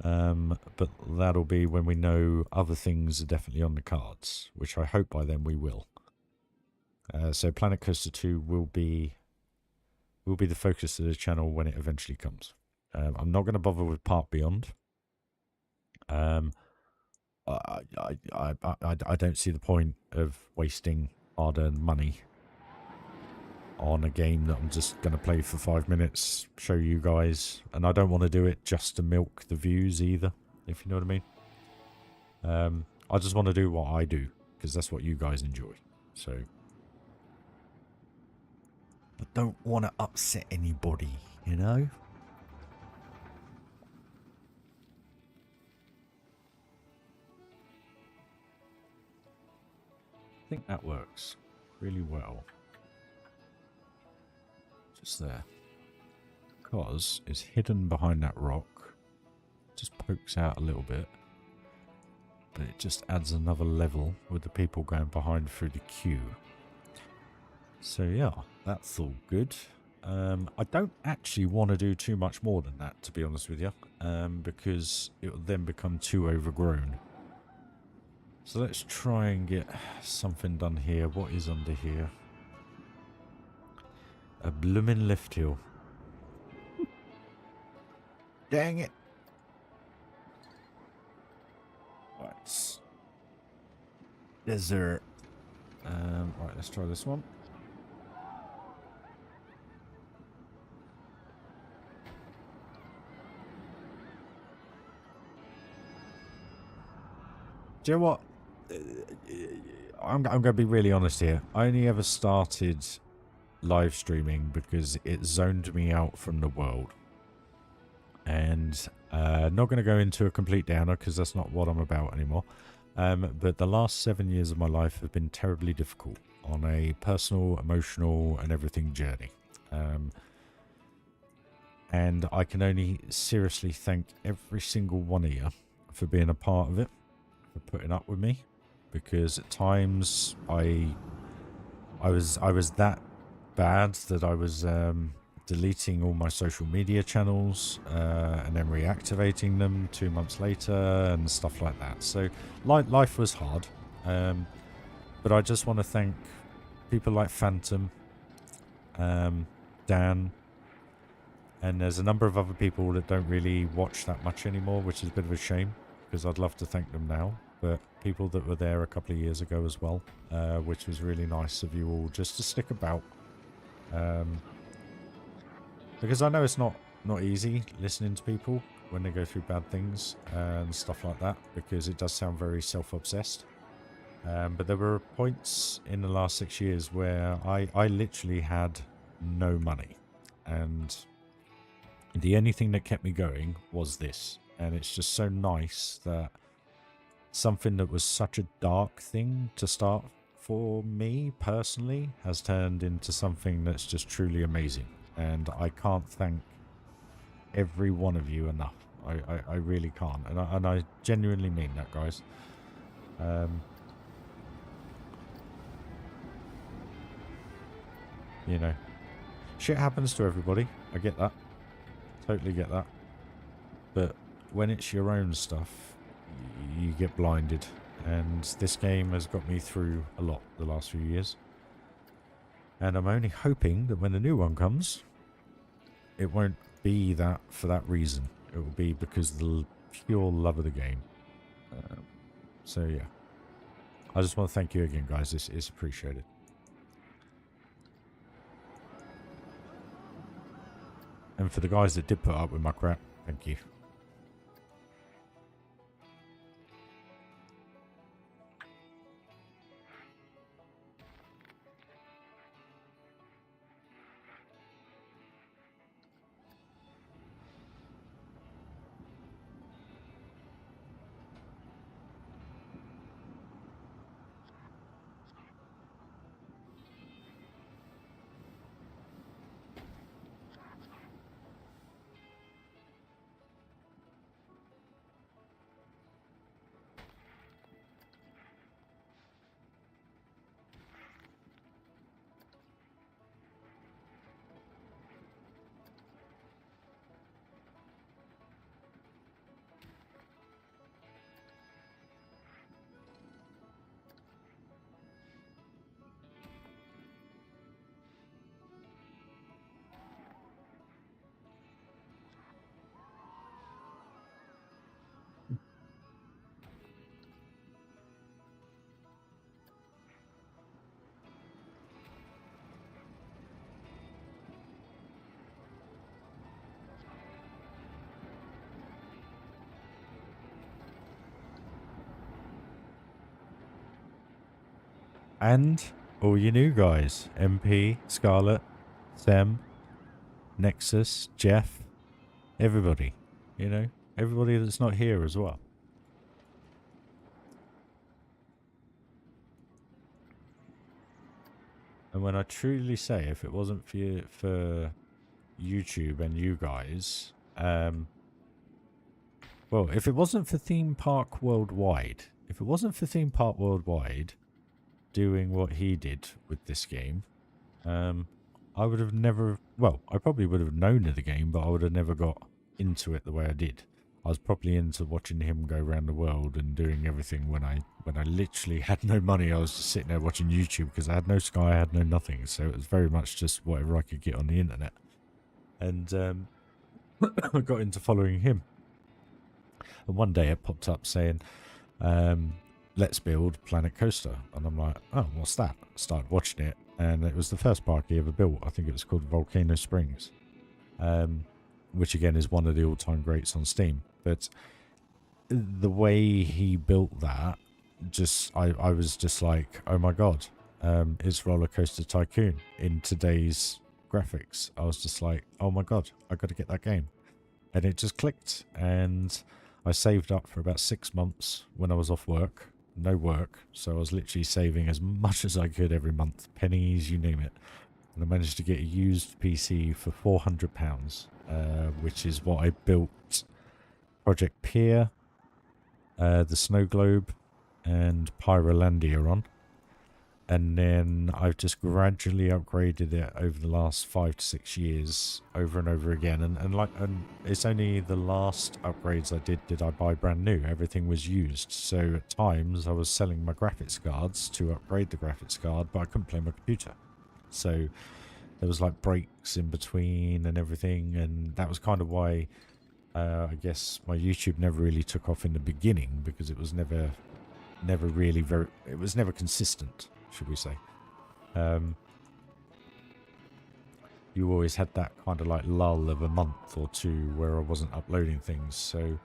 A: but that'll be when we know other things are definitely on the cards, which I hope by then we will. So Planet Coaster 2 will be the focus of the channel when it eventually comes. I'm not going to bother with Park Beyond. I don't see the point of wasting hard-earned money on a game that I'm just going to play for 5 minutes, show you guys, and I don't want to do it just to milk the views either, if you know what I mean. I just want to do what I do, because that's what you guys enjoy. So I don't want to upset anybody, you know? I think that works really well. Just there. Because it's hidden behind that rock. Just pokes out a little bit. But it just adds another level with the people going behind through the queue. So yeah, that's all good. I don't actually want to do too much more than that, to be honest with you. Because it will then become too overgrown. So let's try and get something done here. What is under here? A bloomin' lift hill. Dang it! Right. Desert. Right, let's try this one. Do you know what? I'm going to be really honest here. I only ever started live streaming because it zoned me out from the world. And not going to go into a complete downer because that's not what I'm about anymore. But the last 7 years of my life have been terribly difficult on a personal, emotional, and everything journey. And I can only seriously thank every single one of you for being a part of it, for putting up with me, because at times I was that bad that I was deleting all my social media channels and then reactivating them 2 months later and stuff like that. So life was hard, but I just want to thank people like Phantom, Dan, and there's a number of other people that don't really watch that much anymore, which is a bit of a shame because I'd love to thank them now. But people that were there a couple of years ago as well, which was really nice of you all just to stick about. Because I know it's not easy listening to people when they go through bad things and stuff like that, because it does sound very self-obsessed. But there were points in the last 6 years where I literally had no money. And the only thing that kept me going was this. And it's just so nice that something that was such a dark thing to start for me personally has turned into something that's just truly amazing. And I can't thank every one of you enough. I really can't. And I genuinely mean that, guys. You know, shit happens to everybody. I get that. Totally get that. But when it's your own stuff, you get blinded. And this game has got me through a lot the last few years. And I'm only hoping that when the new one comes, it won't be that for that reason. It will be because of the pure love of the game. So yeah. I just want to thank you again, guys. It's appreciated. And for the guys that did put up with my crap, thank you. And all you new guys, MP, Scarlet, Sam, Nexus, Jeff, everybody, you know, everybody that's not here as well. And when I truly say, if it wasn't for you, for YouTube and you guys, well, if it wasn't for Theme Park Worldwide, doing what he did with this game, I would have never, well, I probably would have known of the game, but I would have never got into it the way I did. I was probably into watching him go around the world and doing everything when I literally had no money. I was just sitting there watching YouTube because I had no Sky, I had no nothing. So it was very much just whatever I could get on the internet. And I got into following him. And one day it popped up saying, let's build Planet Coaster. And I'm like, oh, what's that? I started watching it. And it was the first park he ever built. I think it was called Volcano Springs. Which again is one of the all-time greats on Steam. But the way he built that, just I was just like, oh my god, it's Roller Coaster Tycoon in today's graphics. I was just like, oh my god, I got to get that game. And it just clicked. And I saved up for about 6 months when I was off work. No work. So I was literally saving as much as I could every month. Pennies, you name it. And I managed to get a used PC for £400, which is what I built Project Pier, the Snow Globe, and Pyrolandia on. And then I've just gradually upgraded it over the last 5 to 6 years, over and over again. And it's only the last upgrades I did I buy brand new. Everything was used. So at times I was selling my graphics cards to upgrade the graphics card, but I couldn't play my computer. So there was like breaks in between and everything, and that was kind of why I guess my YouTube never really took off in the beginning, because it was never really it was never consistent, should we say. You always had that kind of like lull of a month or two where I wasn't uploading things, so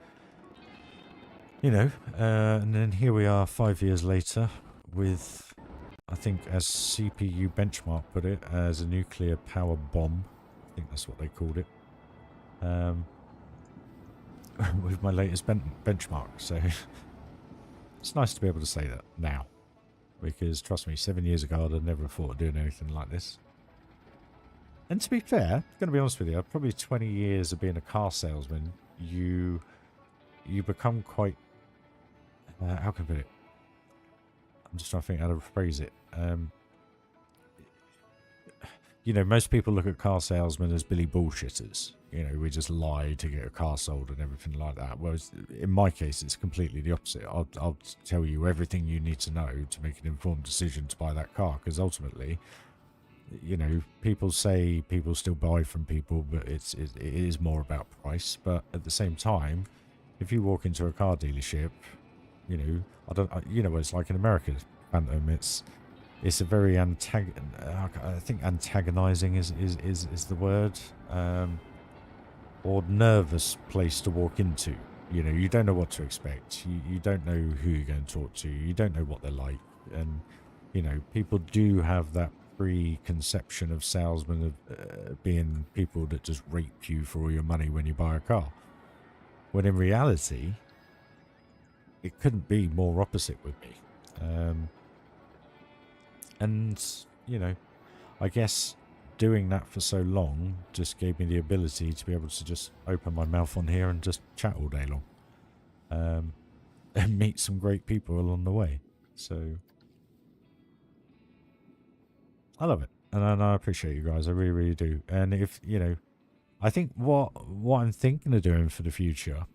A: you know, and then here we are 5 years later with, I think, as CPU Benchmark put it, as a nuclear power bomb. I think that's what they called it. With my latest benchmark. So it's nice to be able to say that now. Because, trust me, 7 years ago, I'd have never thought of doing anything like this. And to be fair, I'm going to be honest with you, probably 20 years of being a car salesman, you become quite... how can I put it? I'm just trying to think how to phrase it. You know, most people look at car salesmen as Billy bullshitters. You know, we just lie to get a car sold and everything like that. Whereas in my case, it's completely the opposite. I'll tell you everything you need to know to make an informed decision to buy that car. Because ultimately, you know, people say people still buy from people, but it is more about price. But at the same time, if you walk into a car dealership, you know, you know what it's like in America, Phantom. It's a very I think antagonizing is the word, or nervous place to walk into. You know, you don't know what to expect. You don't know who you're going to talk to. You don't know what they're like, and you know, people do have that preconception of salesmen of being people that just rape you for all your money when you buy a car. When in reality, it couldn't be more opposite with me. And, you know, I guess doing that for so long just gave me the ability to be able to just open my mouth on here and just chat all day long. And meet some great people along the way. So, I love it. And I appreciate you guys. I really, really do. And if, you know, I think what I'm thinking of doing for the future,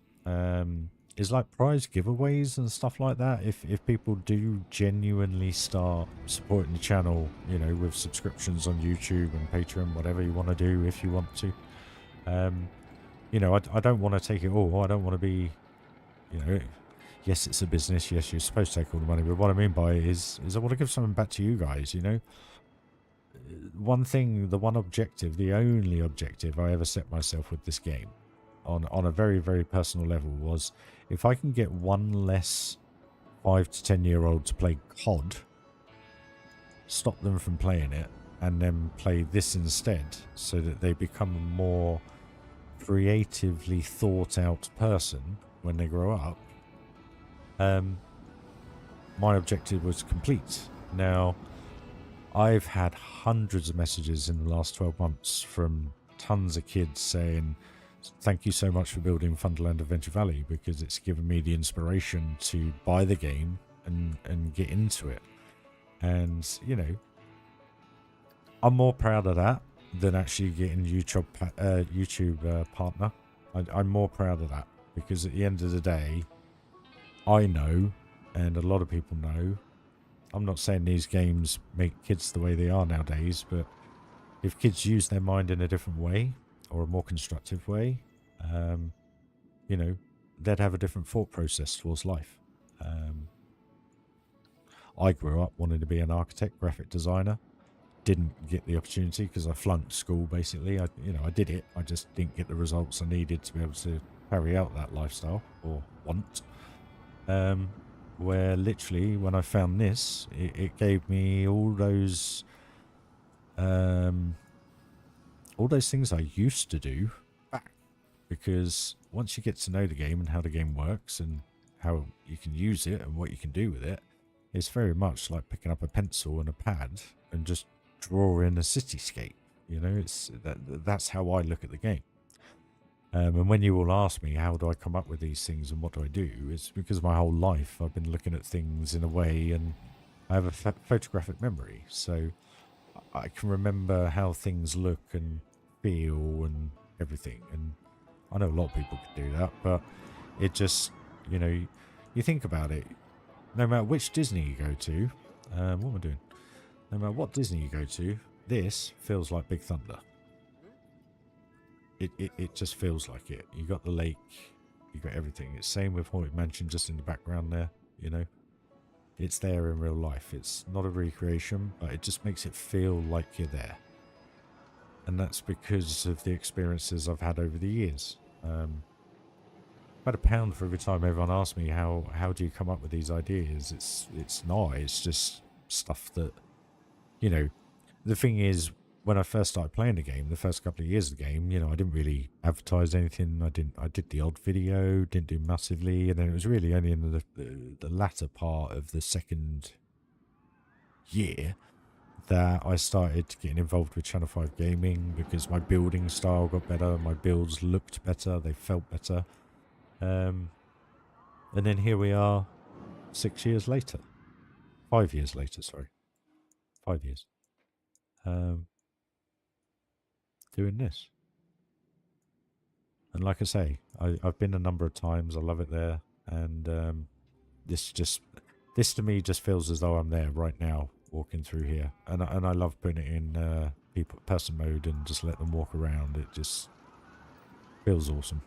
A: is like prize giveaways and stuff like that. If people do genuinely start supporting the channel, you know, with subscriptions on YouTube and Patreon, whatever you want to do, if you want to, you know, I don't want to take it all. I don't want to be, you know, yes, it's a business. Yes, you're supposed to take all the money. But what I mean by it is I want to give something back to you guys, you know. One thing, the one objective, the only objective I ever set myself with this game on a very, very personal level was, if I can get one less 5 to 10 year old to play COD, stop them from playing it and then play this instead, so that they become a more creatively thought out person when they grow up, my objective was complete. Now, I've had hundreds of messages in the last 12 months from tons of kids saying, thank you so much for building Thunderland Adventure Valley, because it's given me the inspiration to buy the game and get into it. And, you know, I'm more proud of that than actually getting YouTube partner. I'm more proud of that, because at the end of the day, I know, and a lot of people know, I'm not saying these games make kids the way they are nowadays, but if kids use their mind in a different way, or a more constructive way, you know, they'd have a different thought process towards life. I grew up wanting to be an architect, graphic designer. Didn't get the opportunity because I flunked school, basically. I did it. I just didn't get the results I needed to be able to carry out that lifestyle, or want. Where literally, when I found this, it gave me all those things I used to do back. Because once you get to know the game and how the game works and how you can use it and what you can do with it, it's very much like picking up a pencil and a pad and just draw in a cityscape. You know, that's how I look at the game. And when you all ask me, how do I come up with these things and what do I do? It's because my whole life I've been looking at things in a way, and I have a photographic memory. So I can remember how things look and feel and everything. And I know a lot of people can do that, but it just, you know, you think about it. No matter which Disney you go to, what am I doing? No matter what Disney you go to, this feels like Big Thunder. It just feels like it. You got the lake, you got everything. It's same with Haunted Mansion just in the background there, you know. It's there in real life. It's not a recreation, but it just makes it feel like you're there. And that's because of the experiences I've had over the years. About £1 for every time everyone asks me how do you come up with these ideas. It's just stuff that, you know. The thing is, when I first started playing the game, the first couple of years of the game, you know, I didn't really advertise anything. I did the odd video, didn't do massively, and then it was really only in the latter part of the second year that I started getting involved with Channel 5 gaming, because my building style got better, my builds looked better, they felt better. And then here we are 6 years later. 5 years later, sorry. 5 years. Doing this. And like I say, I've been a number of times. I love it there. And this to me just feels as though I'm there right now, walking through here. And I love putting it in person mode and just let them walk around. It just feels awesome.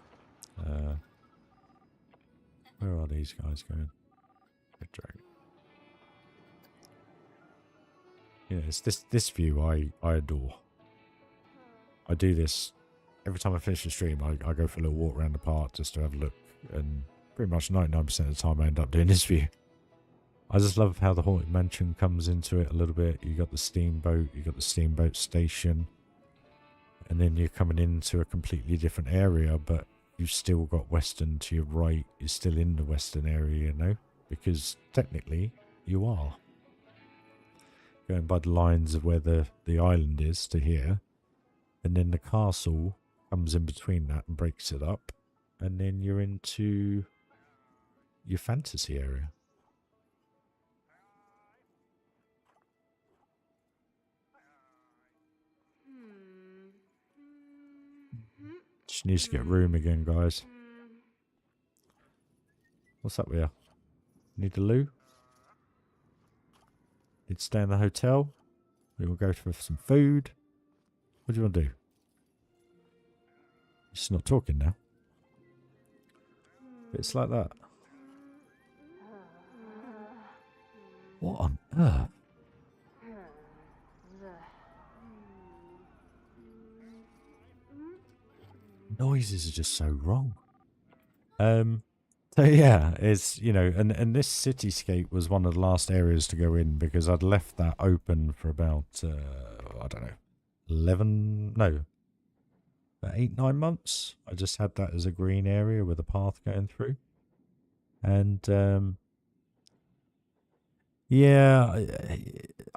A: Where are these guys going? Red Dragon. Yeah, it's this view I adore. I do this every time I finish the stream. I go for a little walk around the park just to have a look, and pretty much 99% of the time I end up doing this view. I just love how the Haunted Mansion comes into it a little bit. You got the steamboat, you got the steamboat station, and then you're coming into a completely different area, but you've still got Western to your right. You're still in the Western area, you know, because technically you are. Going by the lines of where the island is to here. And then the castle comes in between that and breaks it up. And then you're into your fantasy area. Just needs to get room again, guys. What's up here? Need a loo? Need to stay in the hotel? We will go for some food. What do you want to do? She's not talking now. But it's like that. What on earth? Noises are just so wrong. So yeah, it's, you know, and this cityscape was one of the last areas to go in because I'd left that open for about I don't know, 11, no, about 8, 9 months. I just had that as a green area with a path going through, and yeah,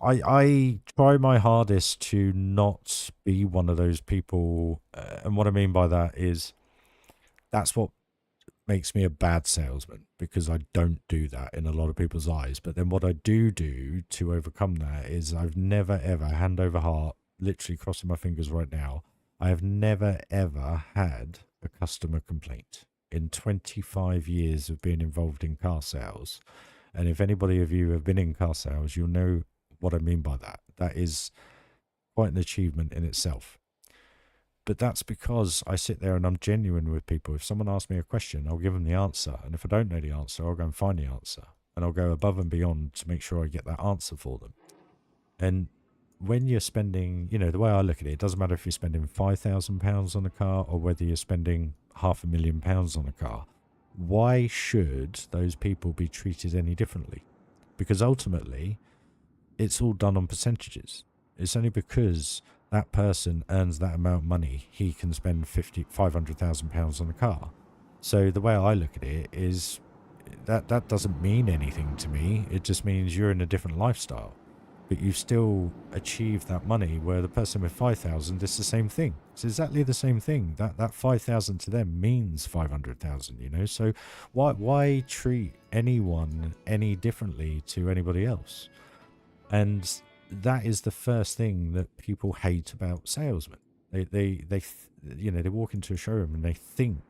A: I try my hardest to not be one of those people, and what I mean by that is that's what makes me a bad salesman, because I don't do that in a lot of people's eyes. But then what I do to overcome that is I've never ever, hand over heart, literally crossing my fingers right now, I have never ever had a customer complaint in 25 years of being involved in car sales. And if anybody of you have been in car sales, you'll know what I mean by that. That is quite an achievement in itself. But that's because I sit there and I'm genuine with people. If someone asks me a question, I'll give them the answer. And if I don't know the answer, I'll go and find the answer. And I'll go above and beyond to make sure I get that answer for them. And when you're spending, you know, the way I look at it, it doesn't matter if you're spending £5,000 on a car or whether you're spending £500,000 on a car. Why should those people be treated any differently? Because ultimately, it's all done on percentages. It's only because that person earns that amount of money, he can spend £500,000 on a car. So the way I look at it is that doesn't mean anything to me. It just means you're in a different lifestyle, but you've still achieved that money. Where the person with 5,000, it's the same thing. It's exactly the same thing. That 5,000 to them means 500,000. You know, so why treat anyone any differently to anybody else? And that is the first thing that people hate about salesmen. They you know, they walk into a showroom and they think,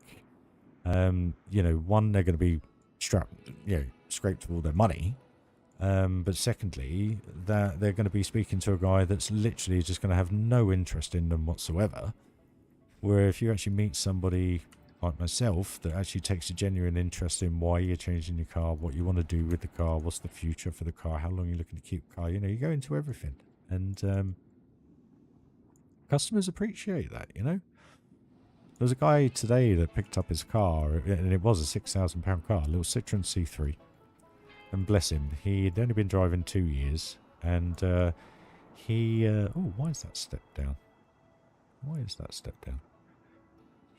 A: you know, one, they're going to be scraped for all their money, but secondly, that they're going to be speaking to a guy that's literally just going to have no interest in them whatsoever. Where if you actually meet somebody like myself that actually takes a genuine interest in why you're changing your car, what you want to do with the car, what's the future for the car, how long you're looking to keep the car, you know, you go into everything. And customers appreciate that, you know. There was a guy today that picked up his car, and it was a £6,000 car, a little Citroen C3. And bless him, he'd only been driving 2 years, and he... oh, why is that step down? Why is that step down?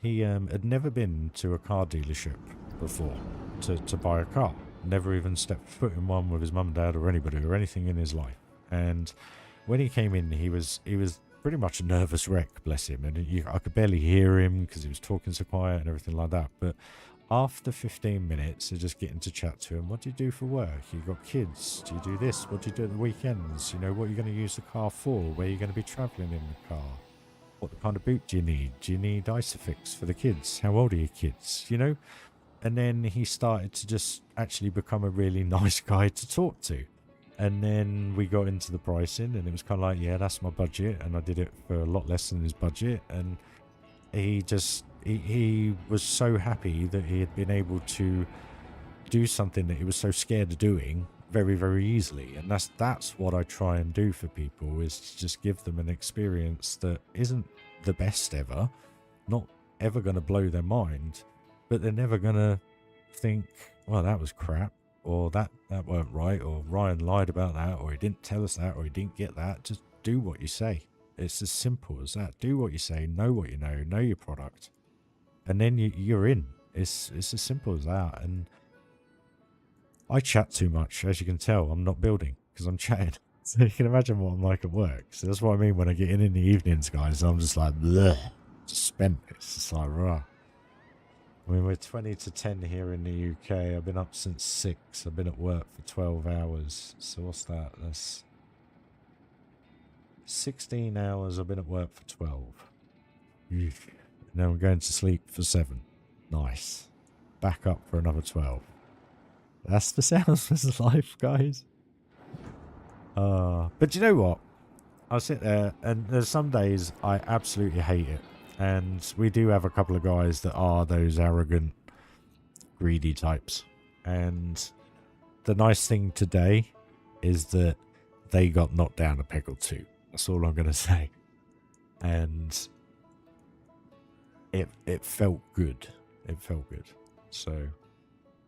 A: He had never been to a car dealership before to buy a car. Never even stepped foot in one with his mum and dad or anybody or anything in his life. And when he came in, he was pretty much a nervous wreck, bless him. And I could barely hear him because he was talking so quiet and everything like that. But after 15 minutes of just getting to chat to him, what do you do for work? You got kids? Do you do this? What do you do at the weekends? You know, what are you going to use the car for? Where are you going to be travelling in the car? What kind of boot do you need? Do you need Isofix for the kids? How old are your kids? You know? And then he started to just actually become a really nice guy to talk to. And then we got into the pricing, and it was kind of like, yeah, that's my budget. And I did it for a lot less than his budget. And he was so happy that he had been able to do something that he was so scared of doing very, very easily. And that's what I try and do for people, is to just give them an experience that isn't the best ever, not ever going to blow their mind, but they're never going to think, well, that was crap, or that weren't right, or Ryan lied about that, or he didn't tell us that, or he didn't get that. Just do what you say. It's as simple as that. Do what you say, know what you know your product, and then you're in. It's as simple as that. And I chat too much, as you can tell. I'm not building because I'm chatting. So you can imagine what I'm like at work. So that's what I mean when I get in the evenings, guys. I'm just like, bleh, just spent. It's just like, rah. I mean, we're 20 to 10 here in the UK. I've been up since 6. I've been at work for 12 hours. So what's that? That's 16 hours. I've been at work for 12. And then I'm going to sleep for 7. Nice. Back up for another 12. That's the salesman's life, guys. But you know what? I sit there, and there's some days I absolutely hate it. And we do have a couple of guys that are those arrogant, greedy types. And the nice thing today is that they got knocked down a peg or two. That's all I'm going to say. And it felt good. It felt good. So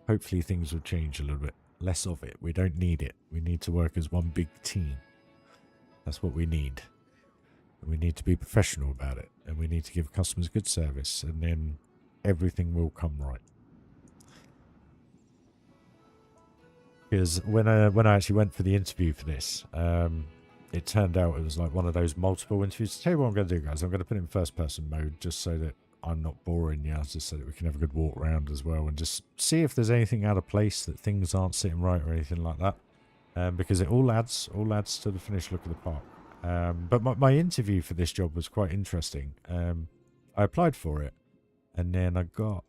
A: hopefully things will change a little bit. Less of it. We don't need it. We need to work as one big team. That's what we need. And we need to be professional about it. And we need to give customers good service. And then everything will come right. Because when I actually went for the interview for this, it turned out it was like one of those multiple interviews. Tell you what I'm going to do, guys. I'm going to put it in first person mode just so that I'm not boring you, just so that we can have a good walk around as well and just see if there's anything out of place, that things aren't sitting right or anything like that. Because it all adds to the finished look of the park. But my interview for this job was quite interesting. I applied for it, and then I got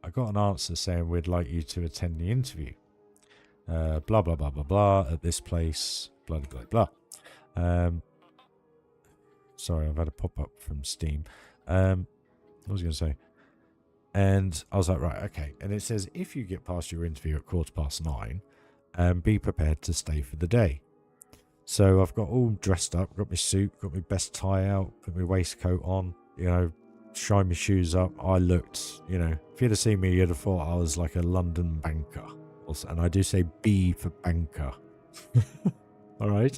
A: an answer saying we'd like you to attend the interview. Blah blah blah blah blah at this place. Blah blah blah. Sorry, I've had a pop up from Steam. What was I going to say? And I was like, right, okay. And it says, if you get past your interview at 9:15, be prepared to stay for the day. So I've got all dressed up, got my suit, got my best tie out, put my waistcoat on, you know, shine my shoes up. I looked, you know, if you'd have seen me, you'd have thought I was like a London banker. And I do say B for banker. All right.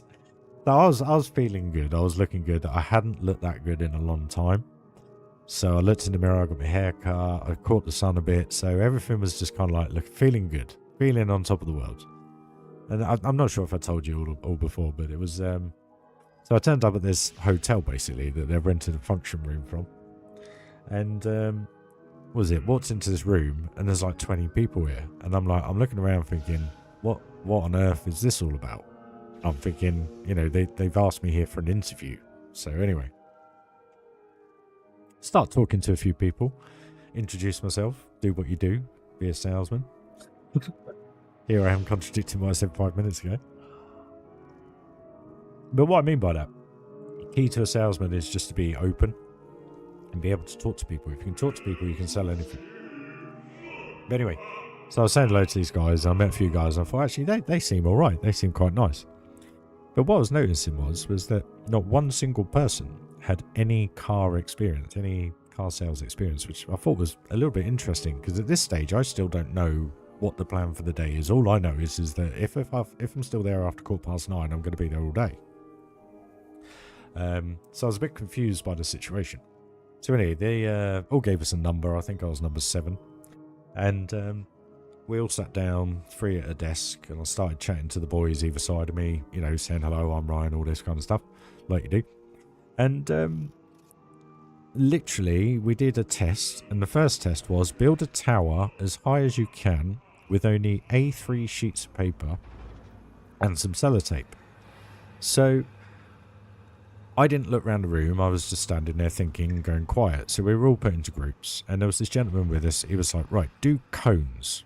A: So I was feeling good. I was looking good. I hadn't looked that good in a long time. So I looked in the mirror, I got my hair cut, I caught the sun a bit. So everything was just kind of like feeling good, feeling on top of the world. And I'm not sure if I told you all before, but it was... so I turned up at this hotel, basically, that they've rented a function room from. And, what was it? Walked into this room, and there's like 20 people here. And I'm looking around thinking, what on earth is this all about? I'm thinking, you know, they've asked me here for an interview. So anyway. Start talking to a few people. Introduce myself. Do what you do. Be a salesman. Here I am contradicting what I said 5 minutes ago. But what I mean by that, key to a salesman is just to be open and be able to talk to people. If you can talk to people, you can sell anything. But anyway, so I was saying hello to these guys. I met a few guys, and I thought, actually, they seem all right. They seem quite nice. But what I was noticing was that not one single person had any car experience, any car sales experience, which I thought was a little bit interesting, because at this stage, I still don't know what the plan for the day is. All I know is that if I'm still there after 9:15, I'm going to be there all day. So I was a bit confused by the situation. So anyway, they all gave us a number. I think I was number 7. And we all sat down, 3 at a desk, and I started chatting to the boys either side of me, you know, saying hello, I'm Ryan, all this kind of stuff, like you do. And literally, we did a test, and the first test was build a tower as high as you can with only A3 sheets of paper and some sellotape. So I didn't look around the room. I was just standing there thinking, going quiet. So we were all put into groups, and there was this gentleman with us. He was like, right, do cones.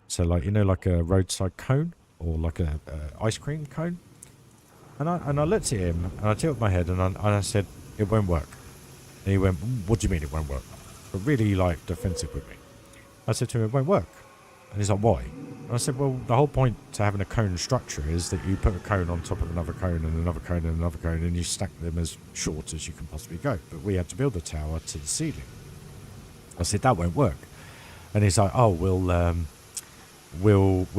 A: So like, you know, like a roadside cone or like a ice cream cone. And I looked at him, and I tilted my head, and I said, it won't work. And he went, what do you mean it won't work? But really, like, defensive with me. I said to him, it won't work. And he's like, why? And I said, well, the whole point to having a cone structure is that you put a cone on top of another cone and another cone and another cone, and you stack them as short as you can possibly go. But we had to build a tower to the ceiling. I said, that won't work. And he's like, oh, we'll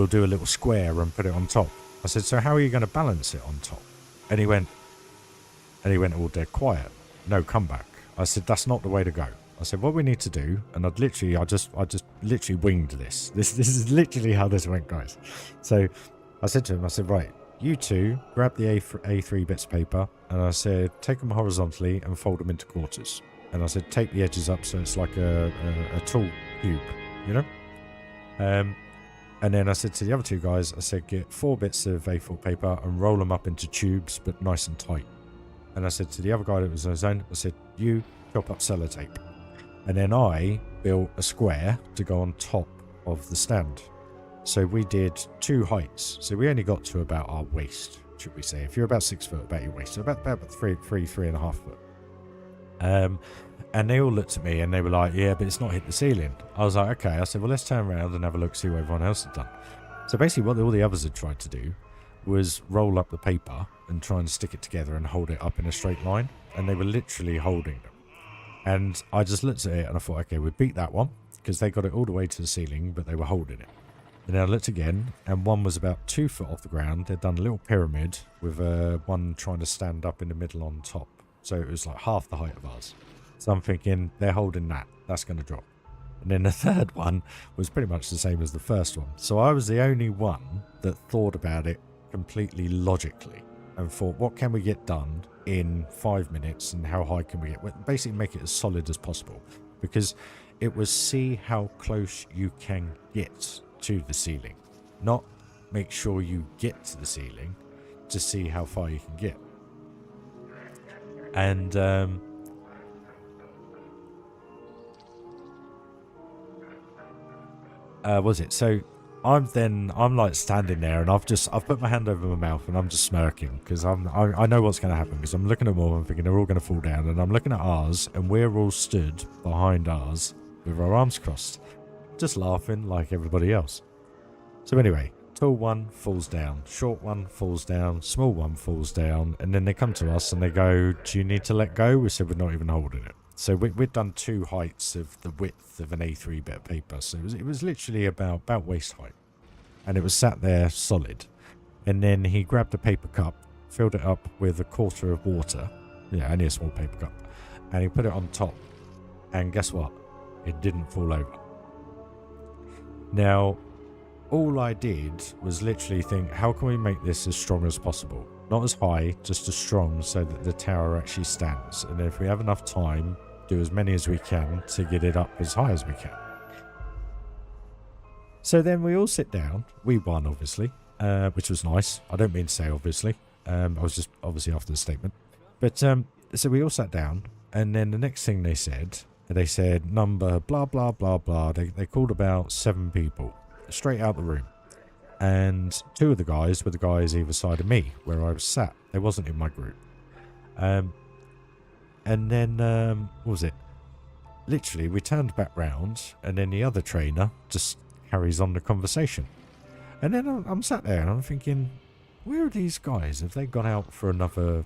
A: do a little square and put it on top. I said, so how are you going to balance it on top? And he went all dead quiet. No comeback. I said, that's not the way to go. I said, what we need to do, and I just literally winged this. This is literally how this went, guys. So I said to him, I said, right, you two grab the A3 bits of paper, and I said, take them horizontally and fold them into quarters. And I said, tape the edges up so it's like a tall cube, you know? And then I said to the other 2 guys, I said, get 4 bits of A4 paper and roll them up into tubes, but nice and tight. And I said to the other guy that was on his own, I said, you chop up sellotape. And then I built a square to go on top of the stand. So we did 2 heights. So we only got to about our waist, should we say. If you're about 6 foot, about your waist. So about 3.5 foot. And they all looked at me and they were like, yeah, but it's not hit the ceiling. I was like, okay. I said, well, let's turn around and have a look, see what everyone else had done. So basically what all the others had tried to do was roll up the paper and try and stick it together and hold it up in a straight line. And they were literally holding them. And I just looked at it and I thought, okay, we beat that one because they got it all the way to the ceiling, but they were holding it. And I looked again, and one was about 2 foot off the ground. They'd done a little pyramid with one trying to stand up in the middle on top. So it was like half the height of ours. So I'm thinking, they're holding that. That's going to drop. And then the third one was pretty much the same as the first one. So I was the only one that thought about it completely logically and thought, what can we get done in 5 minutes and how high can we get? Well, basically make it as solid as possible, because it was see how close you can get to the ceiling, not make sure you get to the ceiling, to see how far you can get. And was it so I'm like standing there, and I've put my hand over my mouth, and I'm just smirking because I know what's going to happen, because I'm looking at them all and thinking they're all going to fall down, and I'm looking at ours, and we're all stood behind ours with our arms crossed, just laughing like everybody else. So anyway, tall one falls down, short one falls down, small one falls down, and then they come to us and they go, do you need to let go? We said we're not even holding it. So we'd done 2 heights of the width of an A3 bit of paper, so it was literally about waist height, and it was sat there solid. And then he grabbed a paper cup, filled it up with 1/4 of water, yeah, only a small paper cup, and he put it on top, and guess what? It didn't fall over. Now, all I did was literally think, how can we make this as strong as possible? Not as high, just as strong, so that the tower actually stands. And if we have enough time, do as many as we can to get it up as high as we can. So then we all sit down. We won, obviously, which was nice. I don't mean to say obviously. I was just obviously after the statement. But so we all sat down, and then the next thing they said number blah, blah, blah, blah. They called about 7 people straight out the room. And 2 of the guys were the guys either side of me, where I was sat. They wasn't in my group. And then, what was it? Literally, we turned back round, and then the other trainer just carries on the conversation. And then I'm sat there, and I'm thinking, where are these guys? Have they gone out for another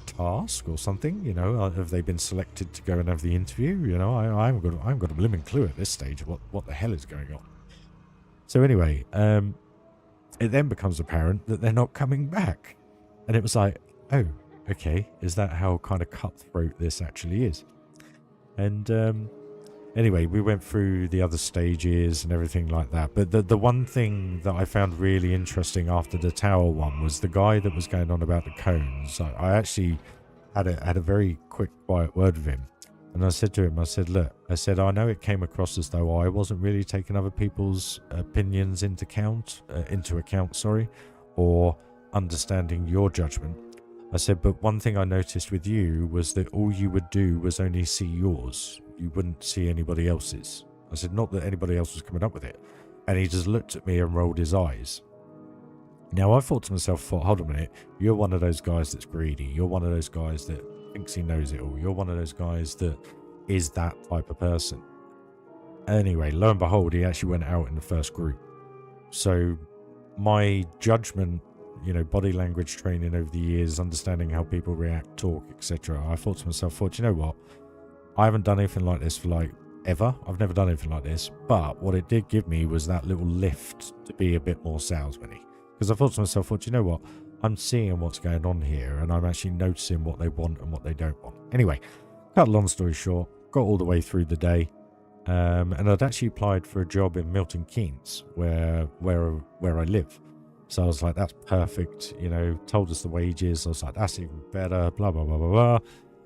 A: task or something? You know, have they been selected to go and have the interview? You know, I haven't got a blooming clue at this stage what the hell is going on. So anyway, it then becomes apparent that they're not coming back. And it was like, oh, okay, is that how kind of cutthroat this actually is? And anyway, we went through the other stages and everything like that. But the one thing that I found really interesting after the tower one was the guy that was going on about the cones. I actually had a very quick, quiet word with him. And I said to him, I said, look, I know it came across as though I wasn't really taking other people's opinions into account, or understanding your judgment. I said, but one thing I noticed with you was that all you would do was only see yours. You wouldn't see anybody else's. I said, not that anybody else was coming up with it. And he just looked at me and rolled his eyes. Now, I thought to myself, hold on a minute, you're one of those guys that's greedy. You're one of those guys that thinks he knows it all. You're one of those guys that is that type of person. Anyway, lo and behold, he actually went out in the first group. So my judgment, you know, body language training over the years, understanding how people react, talk, etc. I thought to myself, you know what? I haven't done anything like this for like ever. I've never done anything like this. But what it did give me was that little lift to be a bit more salesman-y. Because I thought to myself, you know what? I'm seeing what's going on here, and I'm actually noticing what they want and what they don't want. Anyway, cut a long story short, got all the way through the day, and I'd actually applied for a job in Milton Keynes, where I live. So I was like, that's perfect, you know, told us the wages. I was like, that's even better, blah, blah, blah, blah, blah.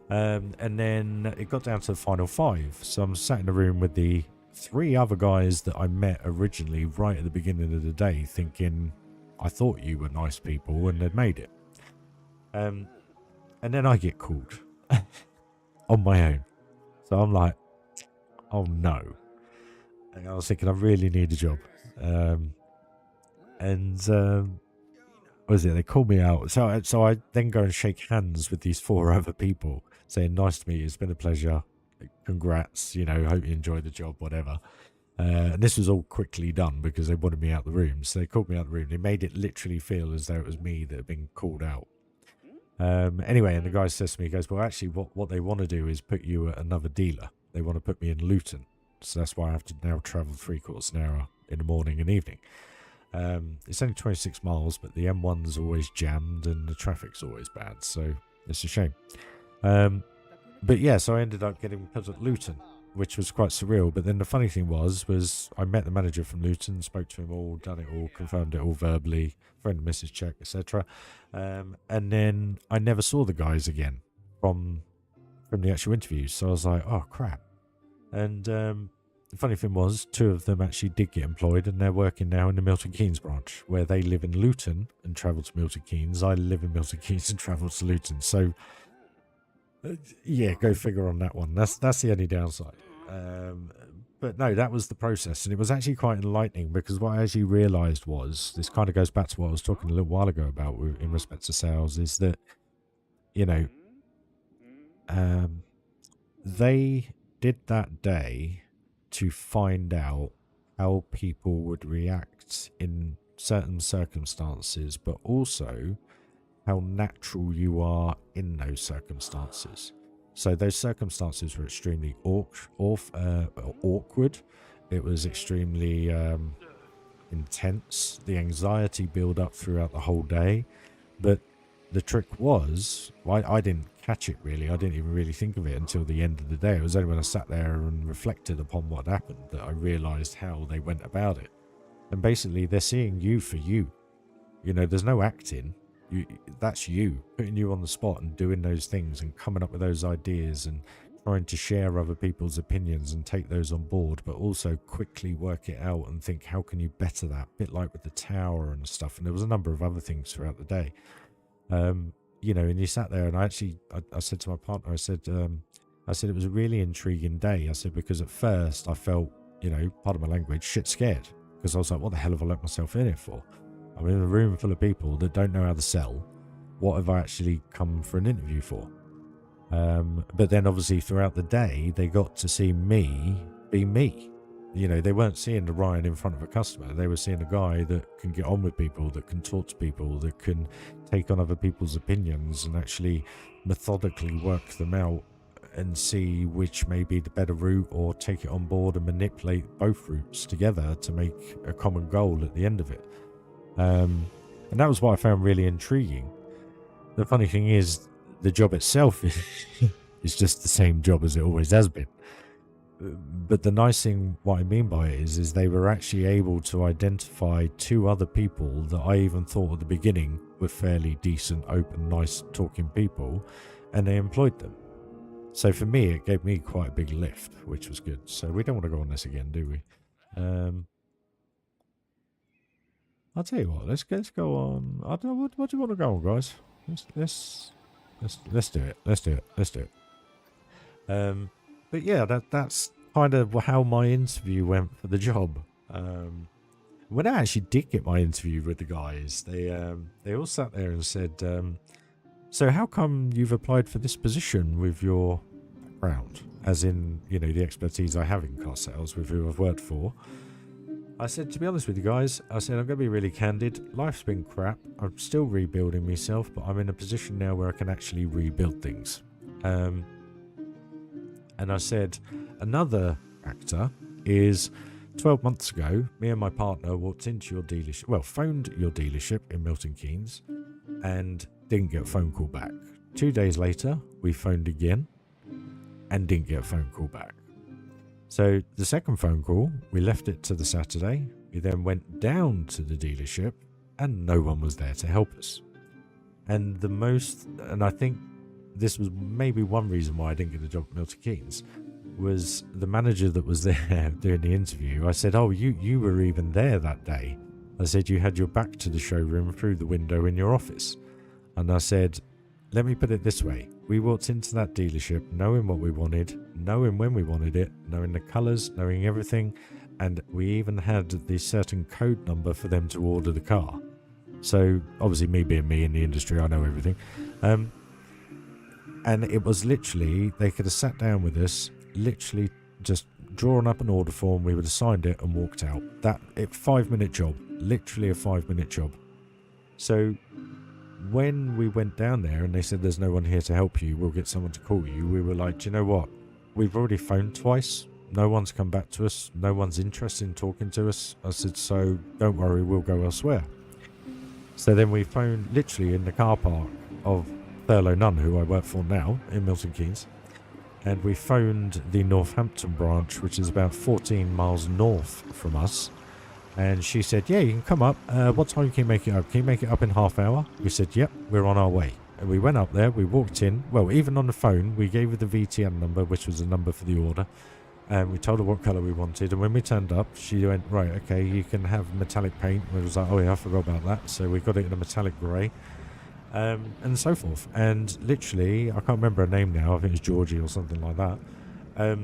A: And then it got down to the final 5. So I'm sat in the room with the 3 other guys that I met originally right at the beginning of the day, thinking, I thought you were nice people and they'd made it. And then I get called on my own. So I'm like, oh no. And I was thinking, I really need a job. What was it? They called me out. So I then go and shake hands with these 4 other people, saying, nice to meet you. It's been a pleasure. Congrats. You know, hope you enjoyed the job, whatever. And this was all quickly done because they wanted me out the room. So they called me out the room. They made it literally feel as though it was me that had been called out. Anyway, and the guy says to me, he goes, well, actually, what they want to do is put you at another dealer. They want to put me in Luton. So that's why I have to now travel 3/4 an hour in the morning and evening. It's only 26 miles, but the M1's always jammed and the traffic's always bad, so it's a shame. But yeah, so I ended up getting put at Luton, which was quite surreal. But then the funny thing was I met the manager from Luton, spoke to him all, done it all, confirmed it all verbally, friend and Mrs. check, etc. And then I never saw the guys again from the actual interviews. So I was like, oh crap. And the funny thing was, 2 of them actually did get employed, and they're working now in the Milton Keynes branch, where they live in Luton and travel to Milton Keynes. I live in Milton Keynes and travel to Luton. So yeah, go figure on that one. That's the only downside. But no, that was the process, and it was actually quite enlightening, because what I actually realised was, this kind of goes back to what I was talking a little while ago about in respect to sales, is that, you know, they did that day to find out how people would react in certain circumstances, but also how natural you are in those circumstances. So those circumstances were extremely awkward. It was extremely intense. The anxiety built up throughout the whole day. But the trick was, I didn't catch it really. I didn't even really think of it until the end of the day. It was only when I sat there and reflected upon what happened that I realised how they went about it. And basically, they're seeing you for you. You know, there's no acting. That's you, putting you on the spot and doing those things and coming up with those ideas and trying to share other people's opinions and take those on board, but also quickly work it out and think, how can you better that? A bit like with the tower and stuff. And there was a number of other things throughout the day. You know, and you sat there, and I said to my partner, I said it was a really intriguing day. I said, because at first I felt, you know, pardon my language, shit scared, because I was like, what the hell have I let myself in here for? I'm in a room full of people that don't know how to sell. What have I actually come for an interview for? But then obviously throughout the day, they got to see me be me. You know, they weren't seeing the Ryan in front of a customer. They were seeing a guy that can get on with people, that can talk to people, that can take on other people's opinions and actually methodically work them out and see which may be the better route, or take it on board and manipulate both routes together to make a common goal at the end of it. And that was what I found really intriguing. The funny thing is, the job itself is just the same job as it always has been. But the nice thing, what I mean by it is they were actually able to identify 2 other people that I even thought at the beginning were fairly decent, open, nice talking people, and they employed them. So for me, it gave me quite a big lift, which was good. So we don't want to go on this again, do we? I'll tell you what. Let's go on. I don't know. What do you want to go on, guys? Let's do it. Let's do it. But yeah, that's kind of how my interview went for the job. When I actually did get my interview with the guys, they all sat there and said, "So how come you've applied for this position with your background, as in, you know, the expertise I have in car sales with who I've worked for?" I said, to be honest with you guys, I said, I'm going to be really candid. Life's been crap. I'm still rebuilding myself, but I'm in a position now where I can actually rebuild things. And I said, another factor is 12 months ago, me and my partner walked into your dealership, well, phoned your dealership in Milton Keynes and didn't get a phone call back. 2 days later, we phoned again and didn't get a phone call back. So the second phone call, we left it to the Saturday. We then went down to the dealership and no one was there to help us. And I think this was maybe one reason why I didn't get the job at Milton Keynes, was the manager that was there doing the interview. I said, oh, you were even there that day. I said, you had your back to the showroom through the window in your office. And I said, let me put it this way. We walked into that dealership knowing what we wanted, knowing when we wanted it, knowing the colours, knowing everything, and we even had the certain code number for them to order the car. So obviously, me being me in the industry, I know everything. And it was literally, they could have sat down with us, literally just drawn up an order form, we would have signed it and walked out. 5-minute job, literally a 5-minute job. So when we went down there and they said, there's no one here to help you, we'll get someone to call you, we were like, do you know what? We've already phoned twice. No one's come back to us. No one's interested in talking to us. I said, so don't worry, we'll go elsewhere. So then we phoned literally in the car park of Thurlow Nunn, who I work for now in Milton Keynes. And we phoned the Northampton branch, which is about 14 miles north from us. And she said, yeah, you can come up. What time can you make it up? Can you make it up in half hour? We said, yep, we're on our way. And we went up there, we walked in. Well, even on the phone, we gave her the VTN number, which was the number for the order. And we told her what colour we wanted. And when we turned up, she went, right, okay, you can have metallic paint. And we was like, oh yeah, I forgot about that. So we got it in a metallic grey. And so forth. And literally, I can't remember her name now. I think it's Georgie or something like that.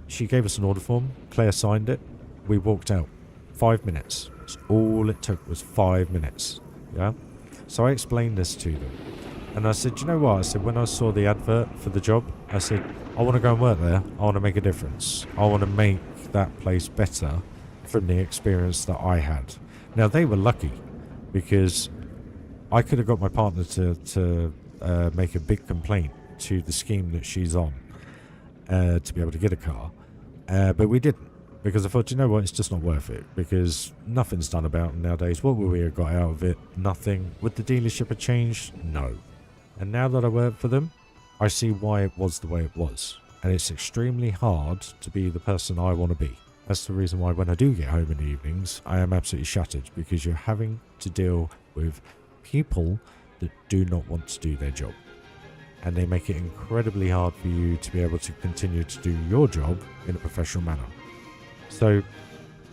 A: She gave us an order form. Claire signed it. We walked out. 5 minutes. That's all it took was 5 minutes. Yeah. So I explained this to them. And I said, you know what? I said, when I saw the advert for the job, I said, I want to go and work there. I want to make a difference. I want to make that place better from the experience that I had. Now, they were lucky because I could have got my partner to make a big complaint to the scheme that she's on to be able to get a car. But we didn't. Because I thought, you know what, it's just not worth it. Because nothing's done about it nowadays. What would we have got out of it? Nothing. Would the dealership have changed? No. And now that I work for them, I see why it was the way it was. And it's extremely hard to be the person I want to be. That's the reason why when I do get home in the evenings, I am absolutely shattered. Because you're having to deal with people that do not want to do their job. And they make it incredibly hard for you to be able to continue to do your job in a professional manner. So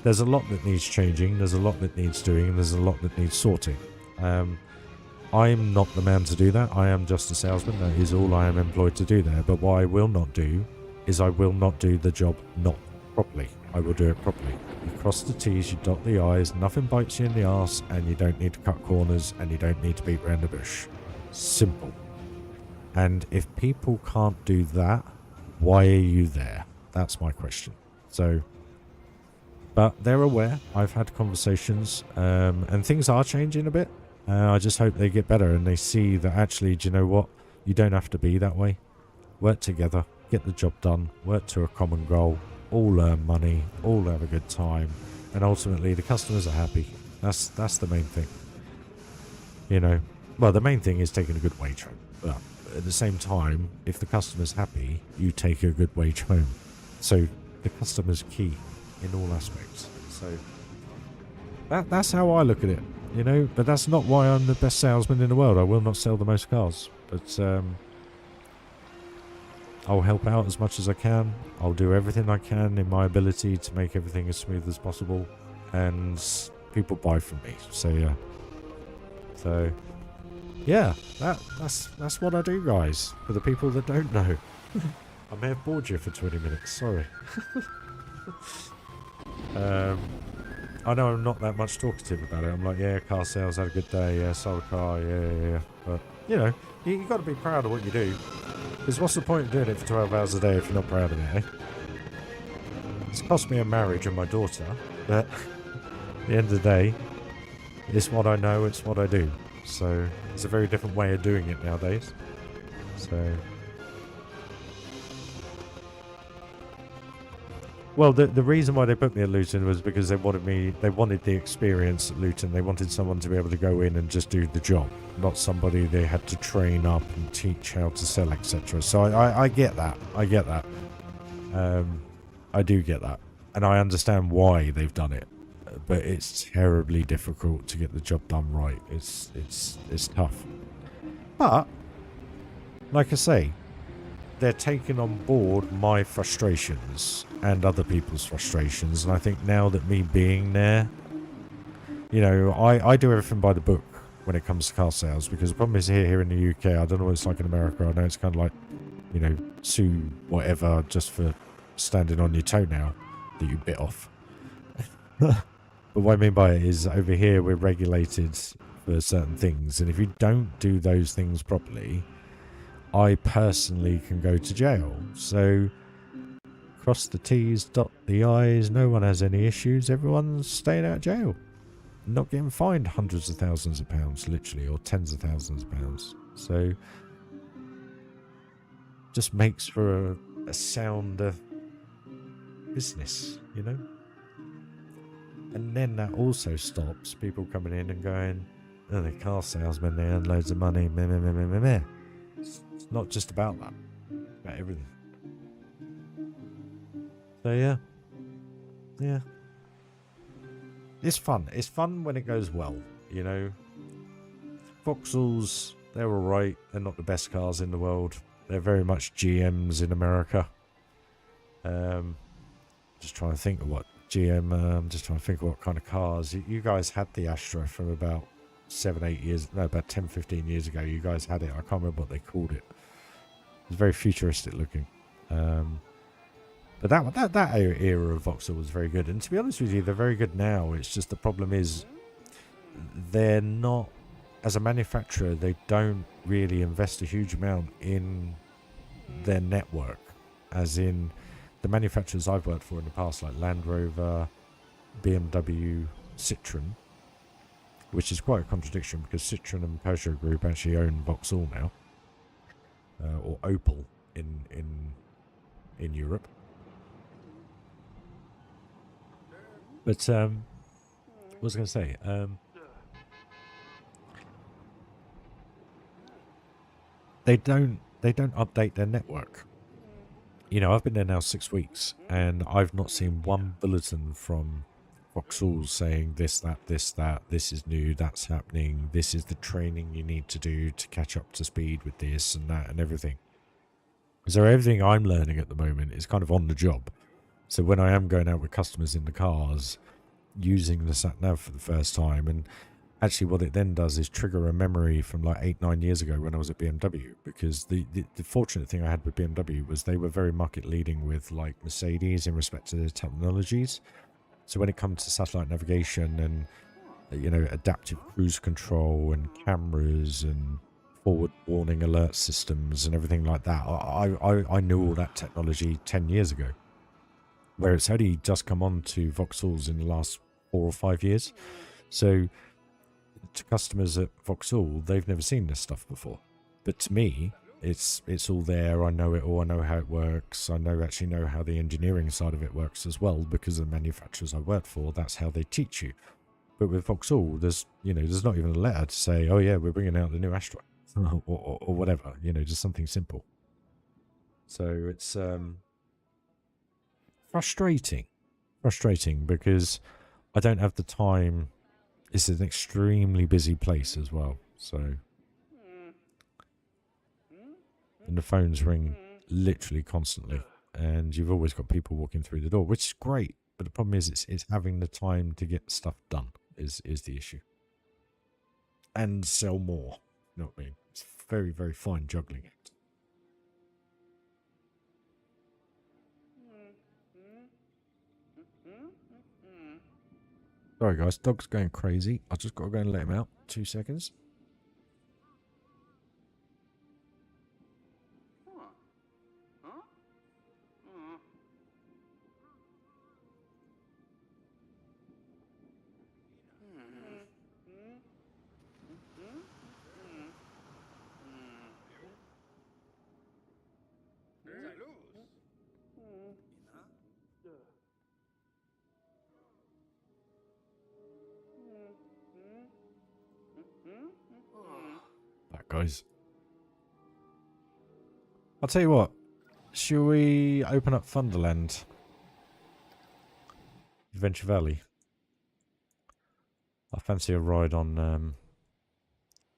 A: there's a lot that needs changing, there's a lot that needs doing, and there's a lot that needs sorting. I'm not the man to do that. I am just a salesman. That is all I am employed to do there. But what I will not do is I will not do the job not properly. I will do it properly. You cross the T's, you dot the I's, nothing bites you in the arse, and you don't need to cut corners, and you don't need to beat around the bush. Simple. And if people can't do that, why are you there? That's my question. So... But they're aware. I've had conversations and things are changing a bit. I just hope they get better and they see that actually, do you know what? You don't have to be that way. Work together, get the job done, work to a common goal, all earn money, all have a good time, and ultimately the customers are happy. That's the main thing. You know, well, the main thing is taking a good wage home. But at the same time, if the customer's happy, you take a good wage home. So the customer's key in all aspects. So that's how I look at it, you know. But that's not why I'm the best salesman in the world. I will not sell the most cars, but I'll help out as much as I can. I'll do everything I can in my ability to make everything as smooth as possible, and people buy from me. So yeah, that's what I do, guys. For the people that don't know, I may have bored you for 20 minutes. Sorry. I know I'm not that much talkative about it. I'm like, yeah, car sales, had a good day, yeah, sold a car, yeah. But, you know, you got to be proud of what you do. Because what's the point of doing it for 12 hours a day if you're not proud of it, eh? It's cost me a marriage and my daughter, but at the end of the day, it's what I know, it's what I do. So, it's a very different way of doing it nowadays. So... Well, the reason why they put me at Luton was because they wanted the experience at Luton. They wanted someone to be able to go in and just do the job, not somebody they had to train up and teach how to sell, etc. So I get that. I get that. I do get that. And I understand why they've done it. But it's terribly difficult to get the job done right. It's tough. But, like I say, they're taking on board my frustrations and other people's frustrations, and I think now that me being there, you know, I do everything by the book when it comes to car sales, because the problem is here in the UK, I don't know what it's like in America. I know it's kind of like, you know, sue whatever just for standing on your toenail that you bit off. But what I mean by it is, over here we're regulated for certain things, and if you don't do those things properly, I personally can go to jail. So cross the T's, dot the I's, no one has any issues, everyone's staying out of jail. Not getting fined hundreds of thousands of pounds, literally, or tens of thousands of pounds. So just makes for a sounder business, you know? And then that also stops people coming in and going, oh, the car salesman, they earn loads of money, meh, meh, meh, meh, meh, meh. It's not just about that, it's about everything. So yeah. Yeah. It's fun. It's fun when it goes well, you know? Vauxhalls, they're alright. They're not the best cars in the world. They're very much GMs in America. Just trying to think of what GM, just trying to think of what kind of cars. You guys had the Astra from about 7-8 years, no, about 10-15 years ago. You guys had it. I can't remember what they called it. It was very futuristic looking. But that era of Vauxhall was very good. And to be honest with you, they're very good now. It's just the problem is they're not, as a manufacturer, they don't really invest a huge amount in their network. As in the manufacturers I've worked for in the past, like Land Rover, BMW, Citroën, which is quite a contradiction because Citroën and Peugeot Group actually own Vauxhall now, or Opel in Europe. But what was I going to say? They don't update their network. You know, I've been there now 6 weeks, and I've not seen one bulletin from Vauxhall saying this, that, this is new, that's happening, this is the training you need to do to catch up to speed with this and that and everything. So everything I'm learning at the moment is kind of on the job. So when I am going out with customers in the cars, using the sat-nav for the first time, and actually what it then does is trigger a memory from like 8-9 years ago when I was at BMW, because the fortunate thing I had with BMW was they were very market leading with like Mercedes in respect to their technologies. So when it comes to satellite navigation and, you know, adaptive cruise control and cameras and forward warning alert systems and everything like that, I knew all that technology 10 years ago, where it's only just come on to Vauxhalls in the last 4 or 5 years. So to customers at Vauxhall, they've never seen this stuff before. But to me, it's all there. I know it all. I know how it works. I actually know how the engineering side of it works as well, because of the manufacturers I work for. That's how they teach you. But with Vauxhall, there's not even a letter to say, oh yeah, we're bringing out the new Astra or whatever. You know, just something simple. So it's frustrating because I don't have the time. It's an extremely busy place as well, so, and the phones ring literally constantly, and you've always got people walking through the door, which is great, but the problem is it's having the time to get stuff done is the issue, and sell more. You know what I mean? It's very, very fine juggling it. Sorry guys, dog's going crazy. I just got to go and let him out. 2 seconds. That guys. I'll tell you what. Shall we open up Thunderland? Adventure Valley. I fancy a ride on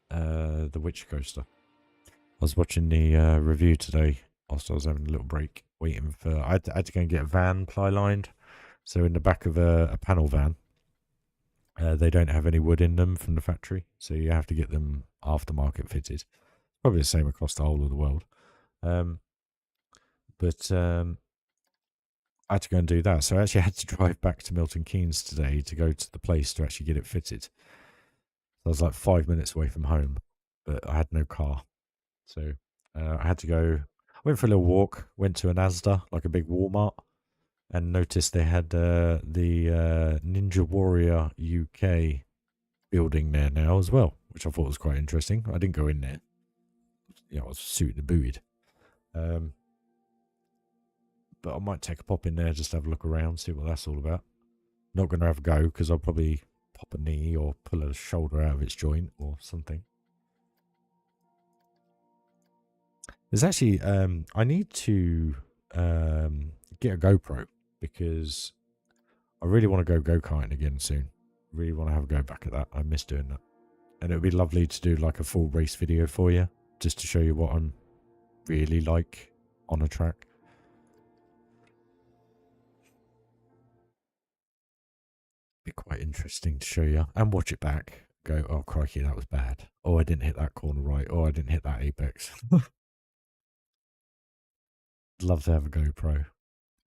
A: the Witch Coaster. I was watching the review today whilst I was having a little break, waiting for... I had to go and get a van ply-lined. So in the back of a panel van, they don't have any wood in them from the factory, so you have to get them aftermarket fitted. Probably the same across the whole of the world. But I had to go and do that. So I actually had to drive back to Milton Keynes today to go to the place to actually get it fitted. I was like 5 minutes away from home, but I had no car. So I had to go. I went for a little walk, went to an Asda, like a big Walmart, and noticed they had the Ninja Warrior UK building there now as well, which I thought was quite interesting. I didn't go in there. You know, I was suited and booted. but I might take a pop in there just to have a look around, see what that's all about. Not going to have a go because I'll probably pop a knee or pull a shoulder out of its joint or something. There's actually, I need to get a GoPro because I really want to go go-karting again soon. Really want to have a go back at that. I miss doing that. And it would be lovely to do like a full race video for you, just to show you what I'm really like on a track. Be quite interesting to show you and watch it back. Go, oh crikey, that was bad. Oh, I didn't hit that corner right. Oh, I didn't hit that apex. Love to have a GoPro.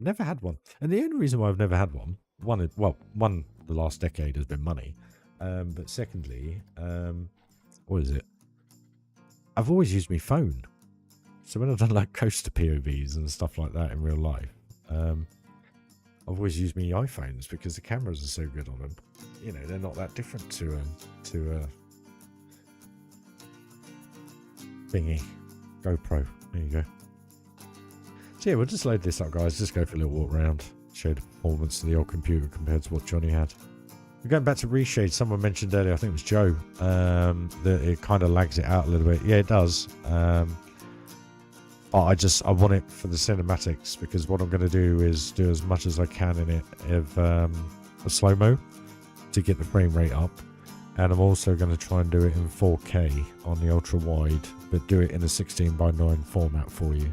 A: Never had one. And the only reason why I've never had one, one, the last decade has been money. But secondly, what is it? I've always used my phone. So when I've done like coaster POVs and stuff like that in real life, I've always used my iPhones because the cameras are so good on them. You know, they're not that different to thingy. GoPro. There you go. So yeah, we'll just load this up, guys. Just go for a little walk around. Show the performance of the old computer compared to what Johnny had. We're going back to reshade. Someone mentioned earlier, I think it was Joe, that it kind of lags it out a little bit. Yeah, it does. But I want it for the cinematics because what I'm going to do is do as much as I can in it of a slow-mo to get the frame rate up. And I'm also going to try and do it in 4K on the ultra-wide, but do it in a 16:9 format for you.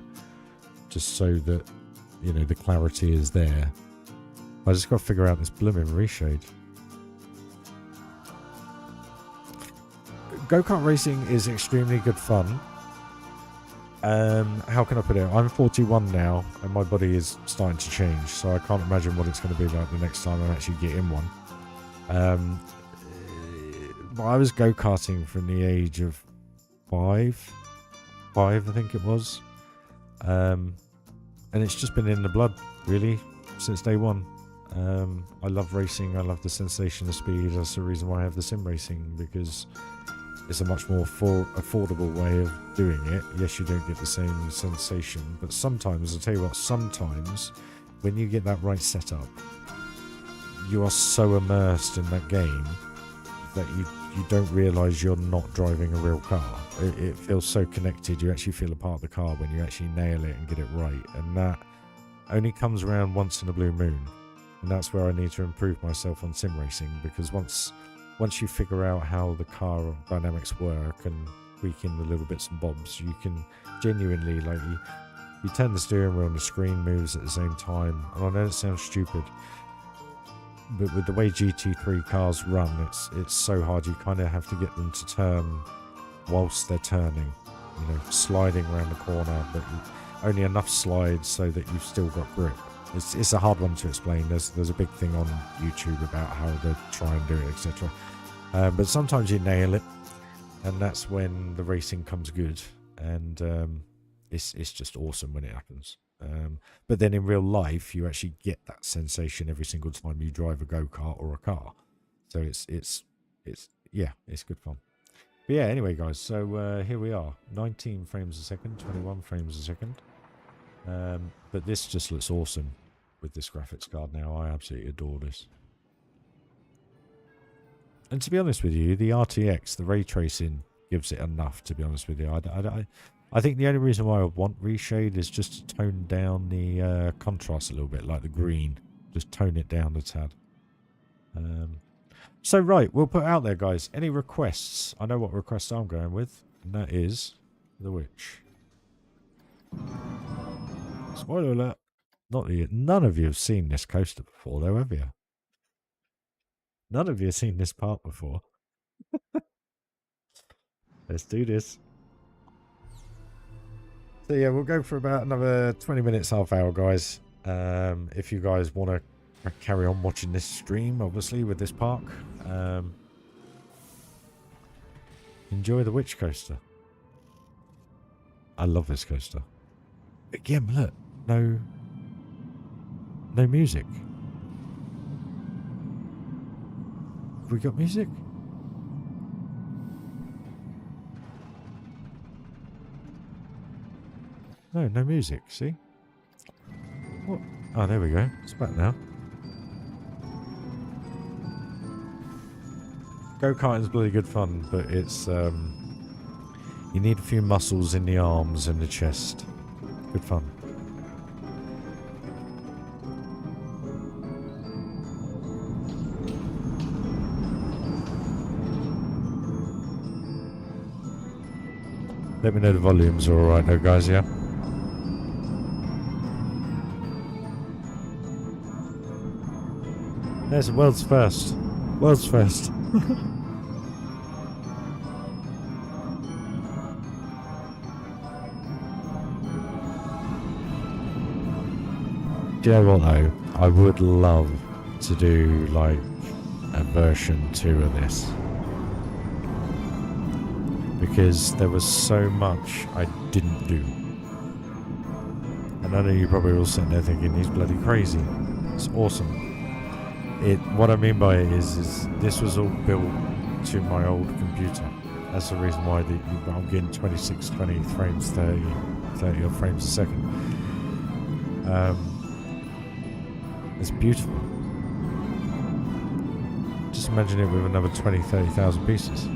A: Just so that, you know, the clarity is there. I just got to figure out this blooming reshade. Go-kart racing is extremely good fun. How can I put it? I'm 41 now, and my body is starting to change, so I can't imagine what it's going to be like the next time I actually get in one. I was go-karting from the age of five, I think it was. And it's just been in the blood, really, since day one. I love racing. I love the sensation of speed. That's the reason why I have the sim racing, because it's a much more affordable way of doing it. Yes, you don't get the same sensation, but sometimes, I'll tell you what, sometimes when you get that right setup, you are so immersed in that game that you don't realise you're not driving a real car. It feels so connected. You actually feel a part of the car when you actually nail it and get it right, and that only comes around once in a blue moon. And that's where I need to improve myself on sim racing, because once you figure out how the car dynamics work and tweak in the little bits and bobs, you can genuinely, like, you turn the steering wheel and the screen moves at the same time. And I know it sounds stupid, but with the way GT3 cars run, it's so hard. You kind of have to get them to turn whilst they're turning, you know, sliding around the corner, but only enough slide so that you've still got grip. It's a hard one to explain. There's a big thing on YouTube about how to try and do it, etc. But sometimes you nail it, and that's when the racing comes good, and it's just awesome when it happens. But then in real life, you actually get that sensation every single time you drive a go-kart or a car. So it's good fun. But yeah, anyway, guys, so here we are, 19 frames a second, 21 frames a second. But this just looks awesome with this graphics card now. I absolutely adore this. And to be honest with you, the RTX, the ray tracing, gives it enough, to be honest with you. I think the only reason why I want reshade is just to tone down the contrast a little bit, like the green. Just tone it down a tad. So, right, we'll put out there, guys. Any requests? I know what request I'm going with, and that is the witch. Spoiler alert. None of you have seen this coaster before, though, have you? None of you have seen this part before. Let's do this. So yeah, we'll go for about another 20 minutes, half hour, guys. If you guys want to carry on watching this stream, obviously, with this park, enjoy the witch coaster. I love this coaster. Again, look, no music. Have we got music? No music, see? What? Oh, there we go. It's back now. Go-karting's bloody good fun, but it's, you need a few muscles in the arms and the chest. Good fun. Let me know the volumes are alright though, guys, yeah? There's world's first. World's first. Do you know what though? I would love to do like a version 2 of this. Because there was so much I didn't do. And I know you're probably all sitting there thinking he's bloody crazy. It's awesome. What I mean by it is this was all built to my old computer. That's the reason why I'm getting 26, 20 frames, 30 odd frames a second. It's beautiful. Just imagine it with another 20, 30,000 pieces.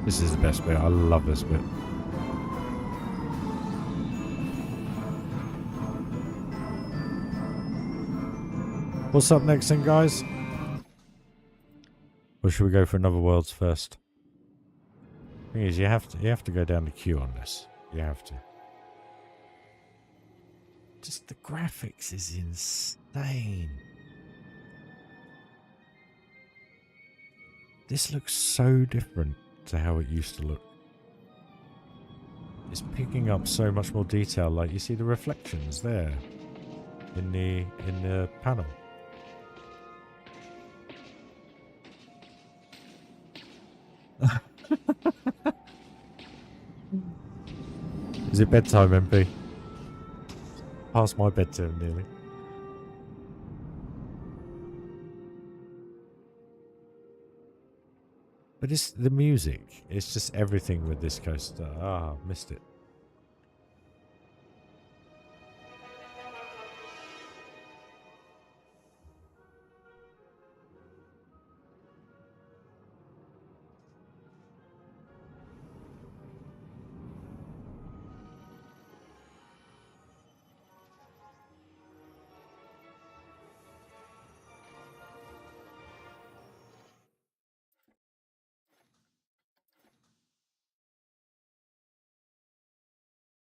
A: This is the best bit. I love this bit. What's up next then, guys? Or should we go for another world's first? Thing is, you have to go down the queue on this. You have to. Just the graphics is insane. This looks so different to how it used to look. It's picking up so much more detail. Like you see the reflections there in the panel. Is it bedtime, MP? Past my bedtime nearly. But it's the music. It's just everything with this coaster. Ah, missed it.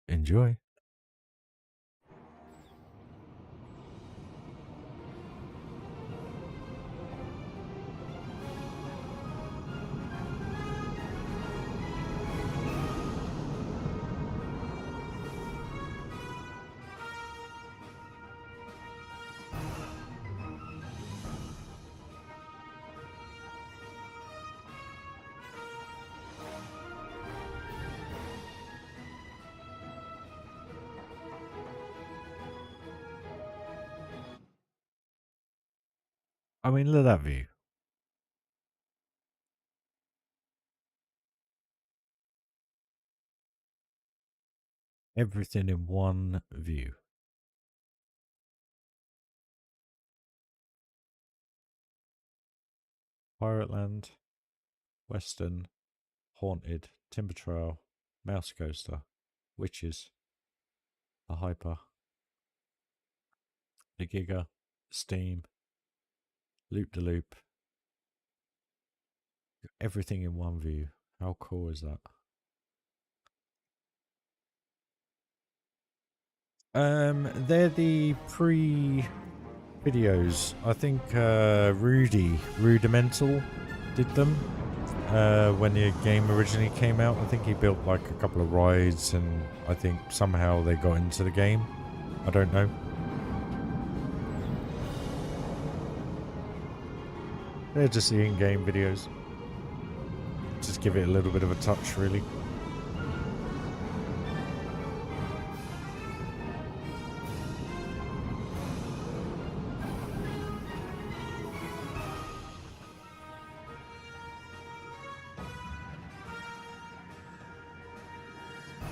A: Enjoy. I mean, look at that view. Everything in one view. Pirate Land, Western, Haunted, Timber Trail, Mouse Coaster, Witches, the Hyper, the Giga, Steam, Loop de Loop. Everything in one view. How cool is that? They're the pre-videos. I think Rudimental did them when the game originally came out. I think he built like a couple of rides, and I think somehow they got into the game. I don't know. They're just the in-game videos. Just give it a little bit of a touch, really.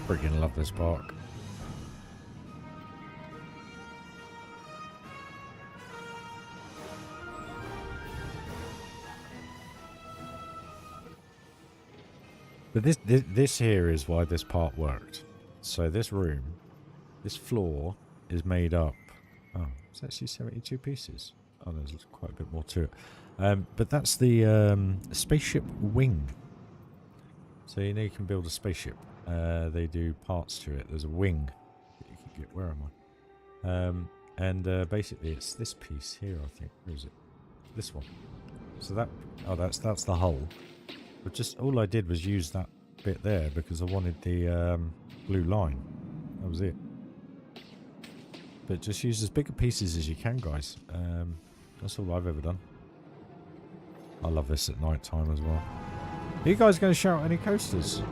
A: Freaking love this park. But this here is why this part worked. So this room, this floor is made up. Oh, it's actually 72 pieces. Oh, there's quite a bit more to it. But that's the spaceship wing. So you know you can build a spaceship. They do parts to it. There's a wing that you can get. Where am I? And basically it's this piece here, I think. Where is it? This one. So that, oh, that's the hull. But just all I did was use that bit there because I wanted the blue line. That was it. But just use as big a pieces as you can, guys. That's all I've ever done. I love this at night time as well. Are you guys going to shout any coasters?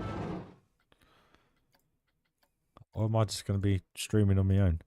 A: Or am I just going to be streaming on my own?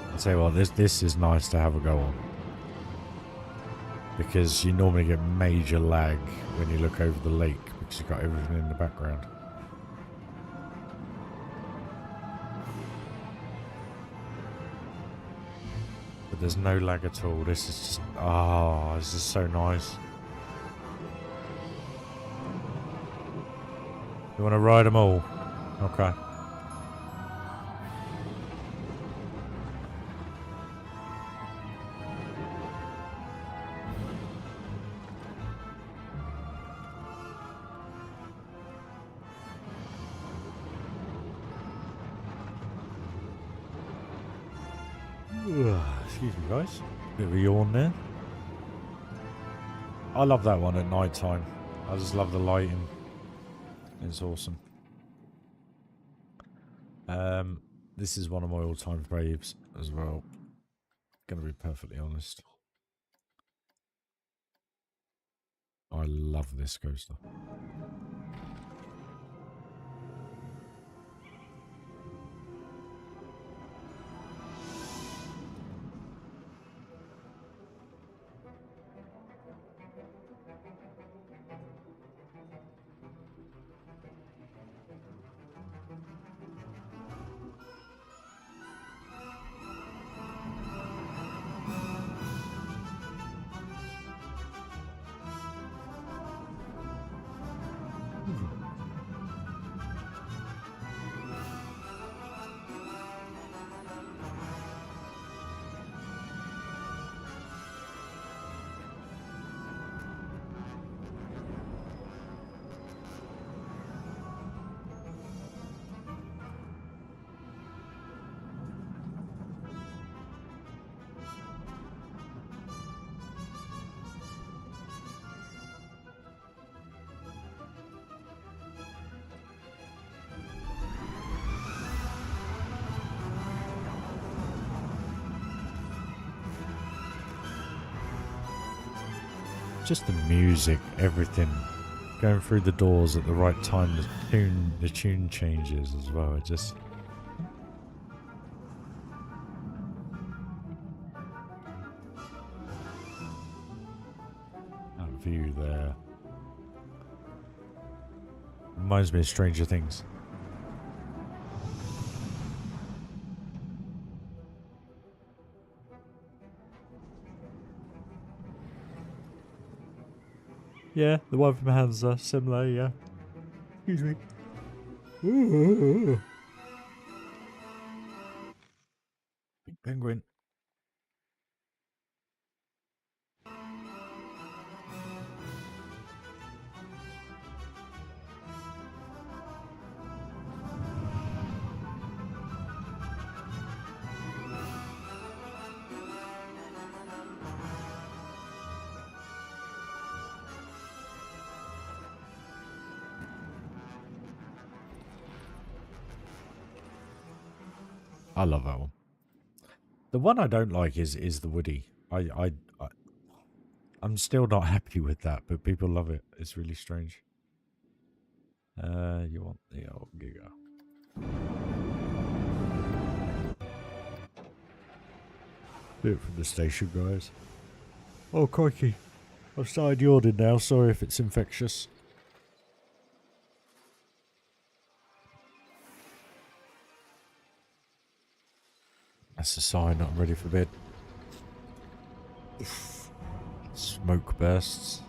A: I'll tell you what, this is nice to have a go on. Because you normally get major lag when you look over the lake because you've got everything in the background. But there's no lag at all. This is just, oh, this is so nice. You want to ride them all? Okay. Excuse me, guys. Bit of a yawn there. I love that one at night time. I just love the lighting. It's awesome. This is one of my all-time faves as well. Gonna be perfectly honest. I love this coaster. Just the music, everything. Going through the doors at the right time, the tune changes as well. It just... that view there. Reminds me of Stranger Things. Yeah, the one from Hansa, similar, yeah. Excuse me. Ooh. Big penguin. I love that one. The one I don't like is the Woody. I'm still not happy with that, but people love it. It's really strange. You want the old Giga. Do it from the station, guys. Oh, crikey. I've started yawning now. Sorry if it's infectious. That's a sign that I'm ready for bed. Smoke bursts.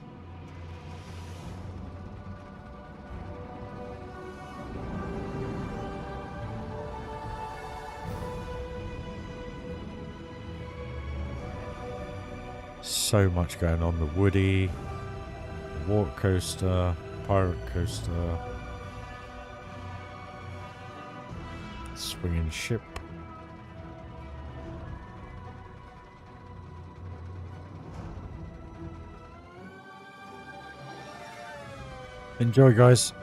A: So much going on. The Woody, the Warp Coaster, Pirate Coaster, Swinging Ship. Enjoy, guys.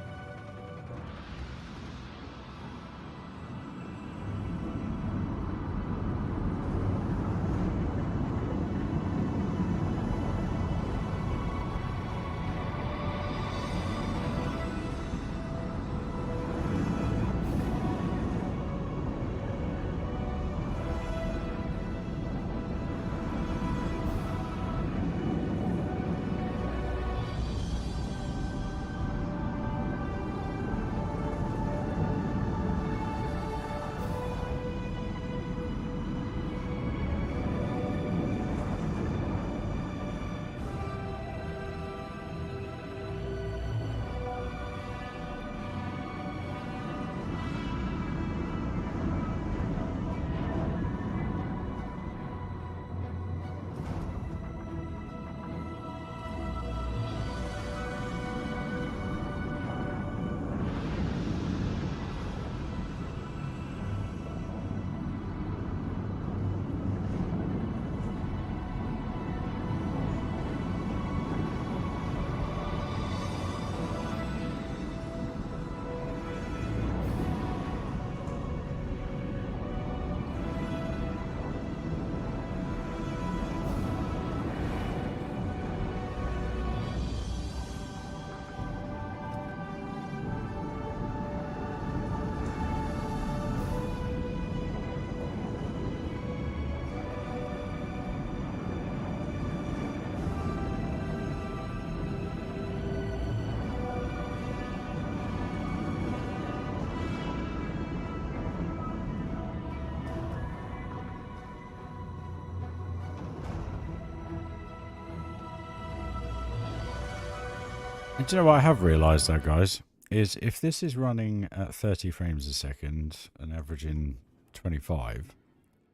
A: And do you know what I have realised though, guys? Is if this is running at 30 frames a second and averaging 25,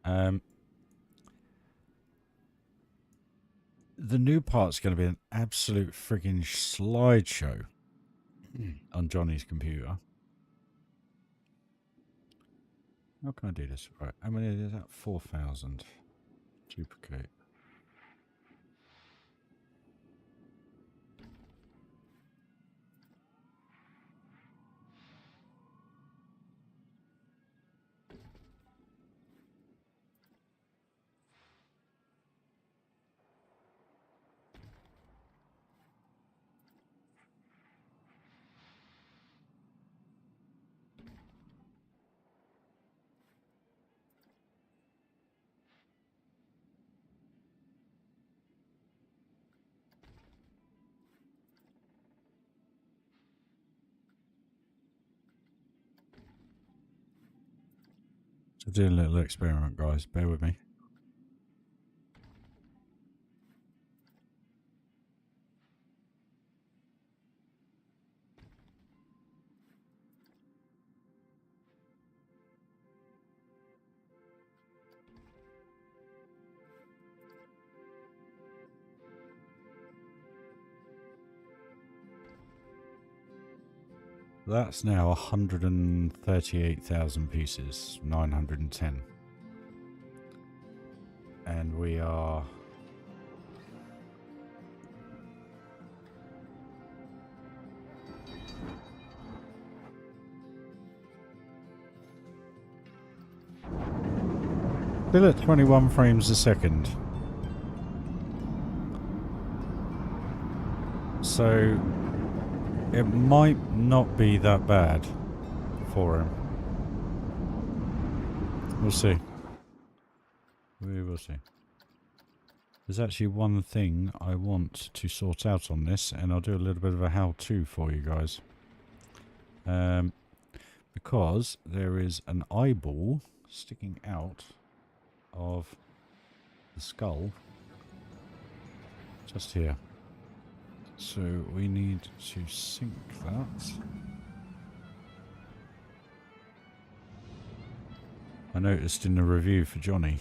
A: the new part's going to be an absolute frigging slideshow on Johnny's computer. How can I do this? Right, how many is that? 4,000. Duplicate. So doing a little experiment, guys. Bear with me. That's now 138,000 pieces, 910. And we are... Still at 21 frames a second. So it might not be that bad for him. We'll see. We will see. There's actually one thing I want to sort out on this, and I'll do a little bit of a how-to for you guys. Because there is an eyeball sticking out of the skull just here. So we need to sync that. I noticed in the review for Johnny,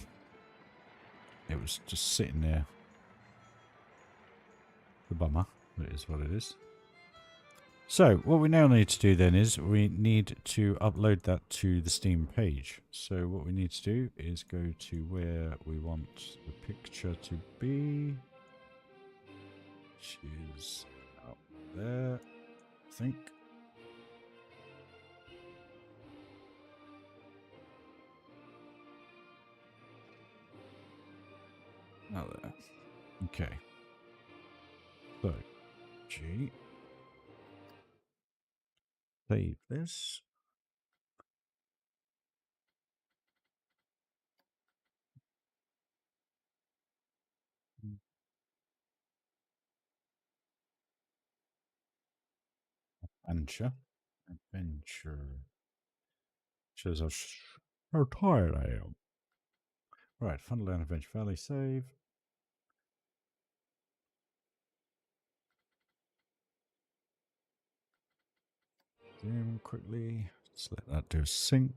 A: it was just sitting there. The bummer, it is what it is. So what we now need to do then is we need to upload that to the Steam page. So what we need to do is go to where we want the picture to be, which is up there, I think. Now there. Okay. So, G. Save this. Adventure. Shows how tired I am. Right, Funland Adventure Valley save. Zoom quickly. Just let that do a sync.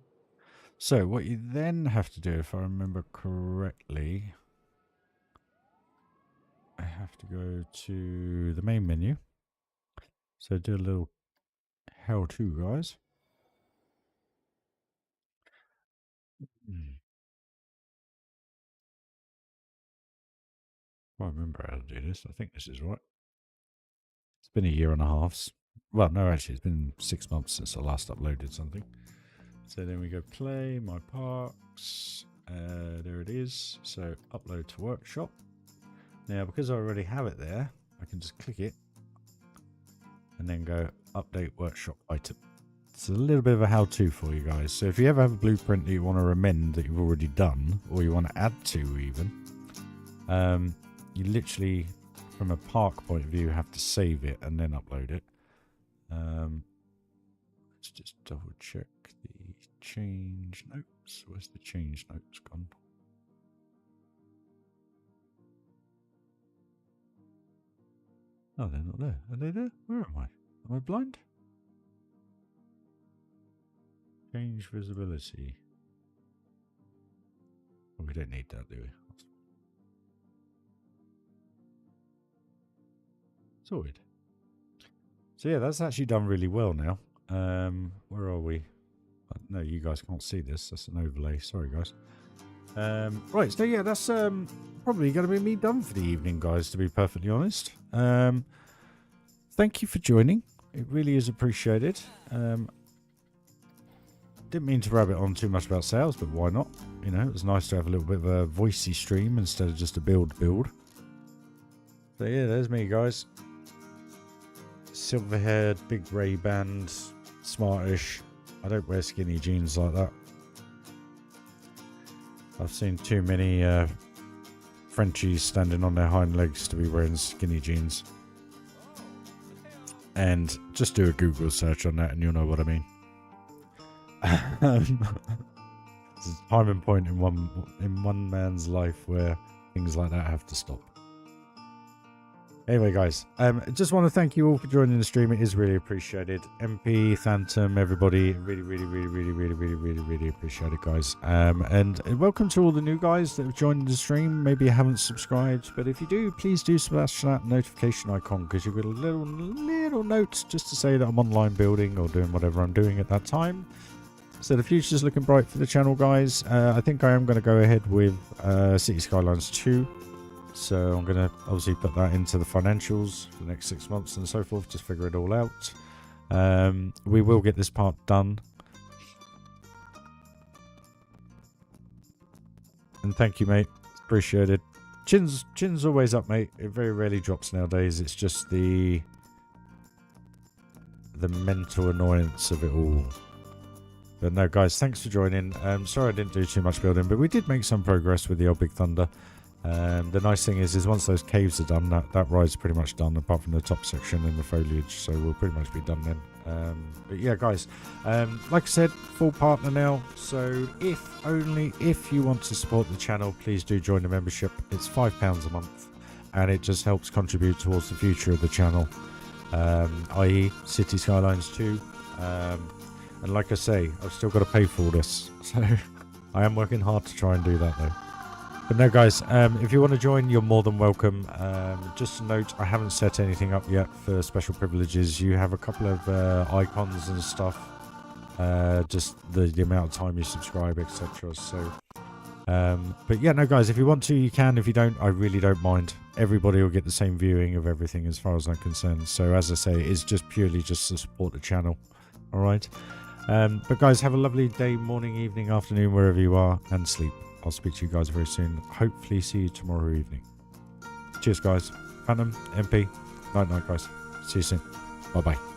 A: So what you then have to do, if I remember correctly, I have to go to the main menu. So do a little how-to, guys. I remember how to do this. I think this is right. It's been a year and a half. Well, no, actually, it's been 6 months since I last uploaded something. So then we go play, my parks. There it is. So upload to workshop. Now, because I already have it there, I can just click it and then go update workshop item. It's a little bit of a how-to for you guys. So if you ever have a blueprint that you want to amend that you've already done, or you want to add to even, you literally, from a park point of view, have to save it and then upload it. Let's just double check the change notes. Where's the change notes gone? Oh, they're not there. Are they there? Where am I? Am I blind? Change visibility. Oh, we don't need that, do we? Sorted. So yeah, that's actually done really well now. Where are we? No, you guys can't see this. That's an overlay. Sorry, guys. Right, so yeah, that's probably going to be me done for the evening, guys, to be perfectly honest. Thank you for joining. It really is appreciated. Didn't mean to rabbit on too much about sales, but why not? You know, it was nice to have a little bit of a voicey stream instead of just a build. So yeah, there's me, guys. Silver-haired, big grey band, smartish. I don't wear skinny jeans like that. I've seen too many Frenchies standing on their hind legs to be wearing skinny jeans. And just do a Google search on that and you'll know what I mean. There's a time and point in one man's life where things like that have to stop. Anyway, guys, just want to thank you all for joining the stream. It is really appreciated. MP, Phantom, everybody, really appreciate it, guys. And welcome to all the new guys that have joined the stream. Maybe you haven't subscribed, but if you do, please do smash that notification icon because you've got a little note just to say that I'm online building or doing whatever I'm doing at that time. So the future's looking bright for the channel, guys. I think I am going to go ahead with City Skylines 2. So I'm going to obviously put that into the financials for the next 6 months and so forth. Just figure it all out. We will get this part done. And thank you, mate. Appreciate it. Chin's always up, mate. It very rarely drops nowadays. It's just the mental annoyance of it all. But no, guys, thanks for joining. Sorry I didn't do too much building, but we did make some progress with the old Big Thunder. The nice thing is once those caves are done, that ride's pretty much done, apart from the top section and the foliage, so we'll pretty much be done then. But yeah, guys, like I said, full partner now, so if you want to support the channel, please do join the membership. It's £5 a month, and it just helps contribute towards the future of the channel, i.e. City Skylines 2. And like I say, I've still got to pay for all this, so I am working hard to try and do that though. But no, guys, if you want to join, you're more than welcome. Just a note, I haven't set anything up yet for special privileges. You have a couple of icons and stuff, just the amount of time you subscribe, etc. So, but yeah, no, guys, if you want to, you can. If you don't, I really don't mind. Everybody will get the same viewing of everything as far as I'm concerned. So as I say, it's just purely just to support the channel. All right. But guys, have a lovely day, morning, evening, afternoon, wherever you are, and sleep. I'll speak to you guys very soon. Hopefully see you tomorrow evening. Cheers, guys. Phantom, MP. Night, guys. See you soon. Bye-bye.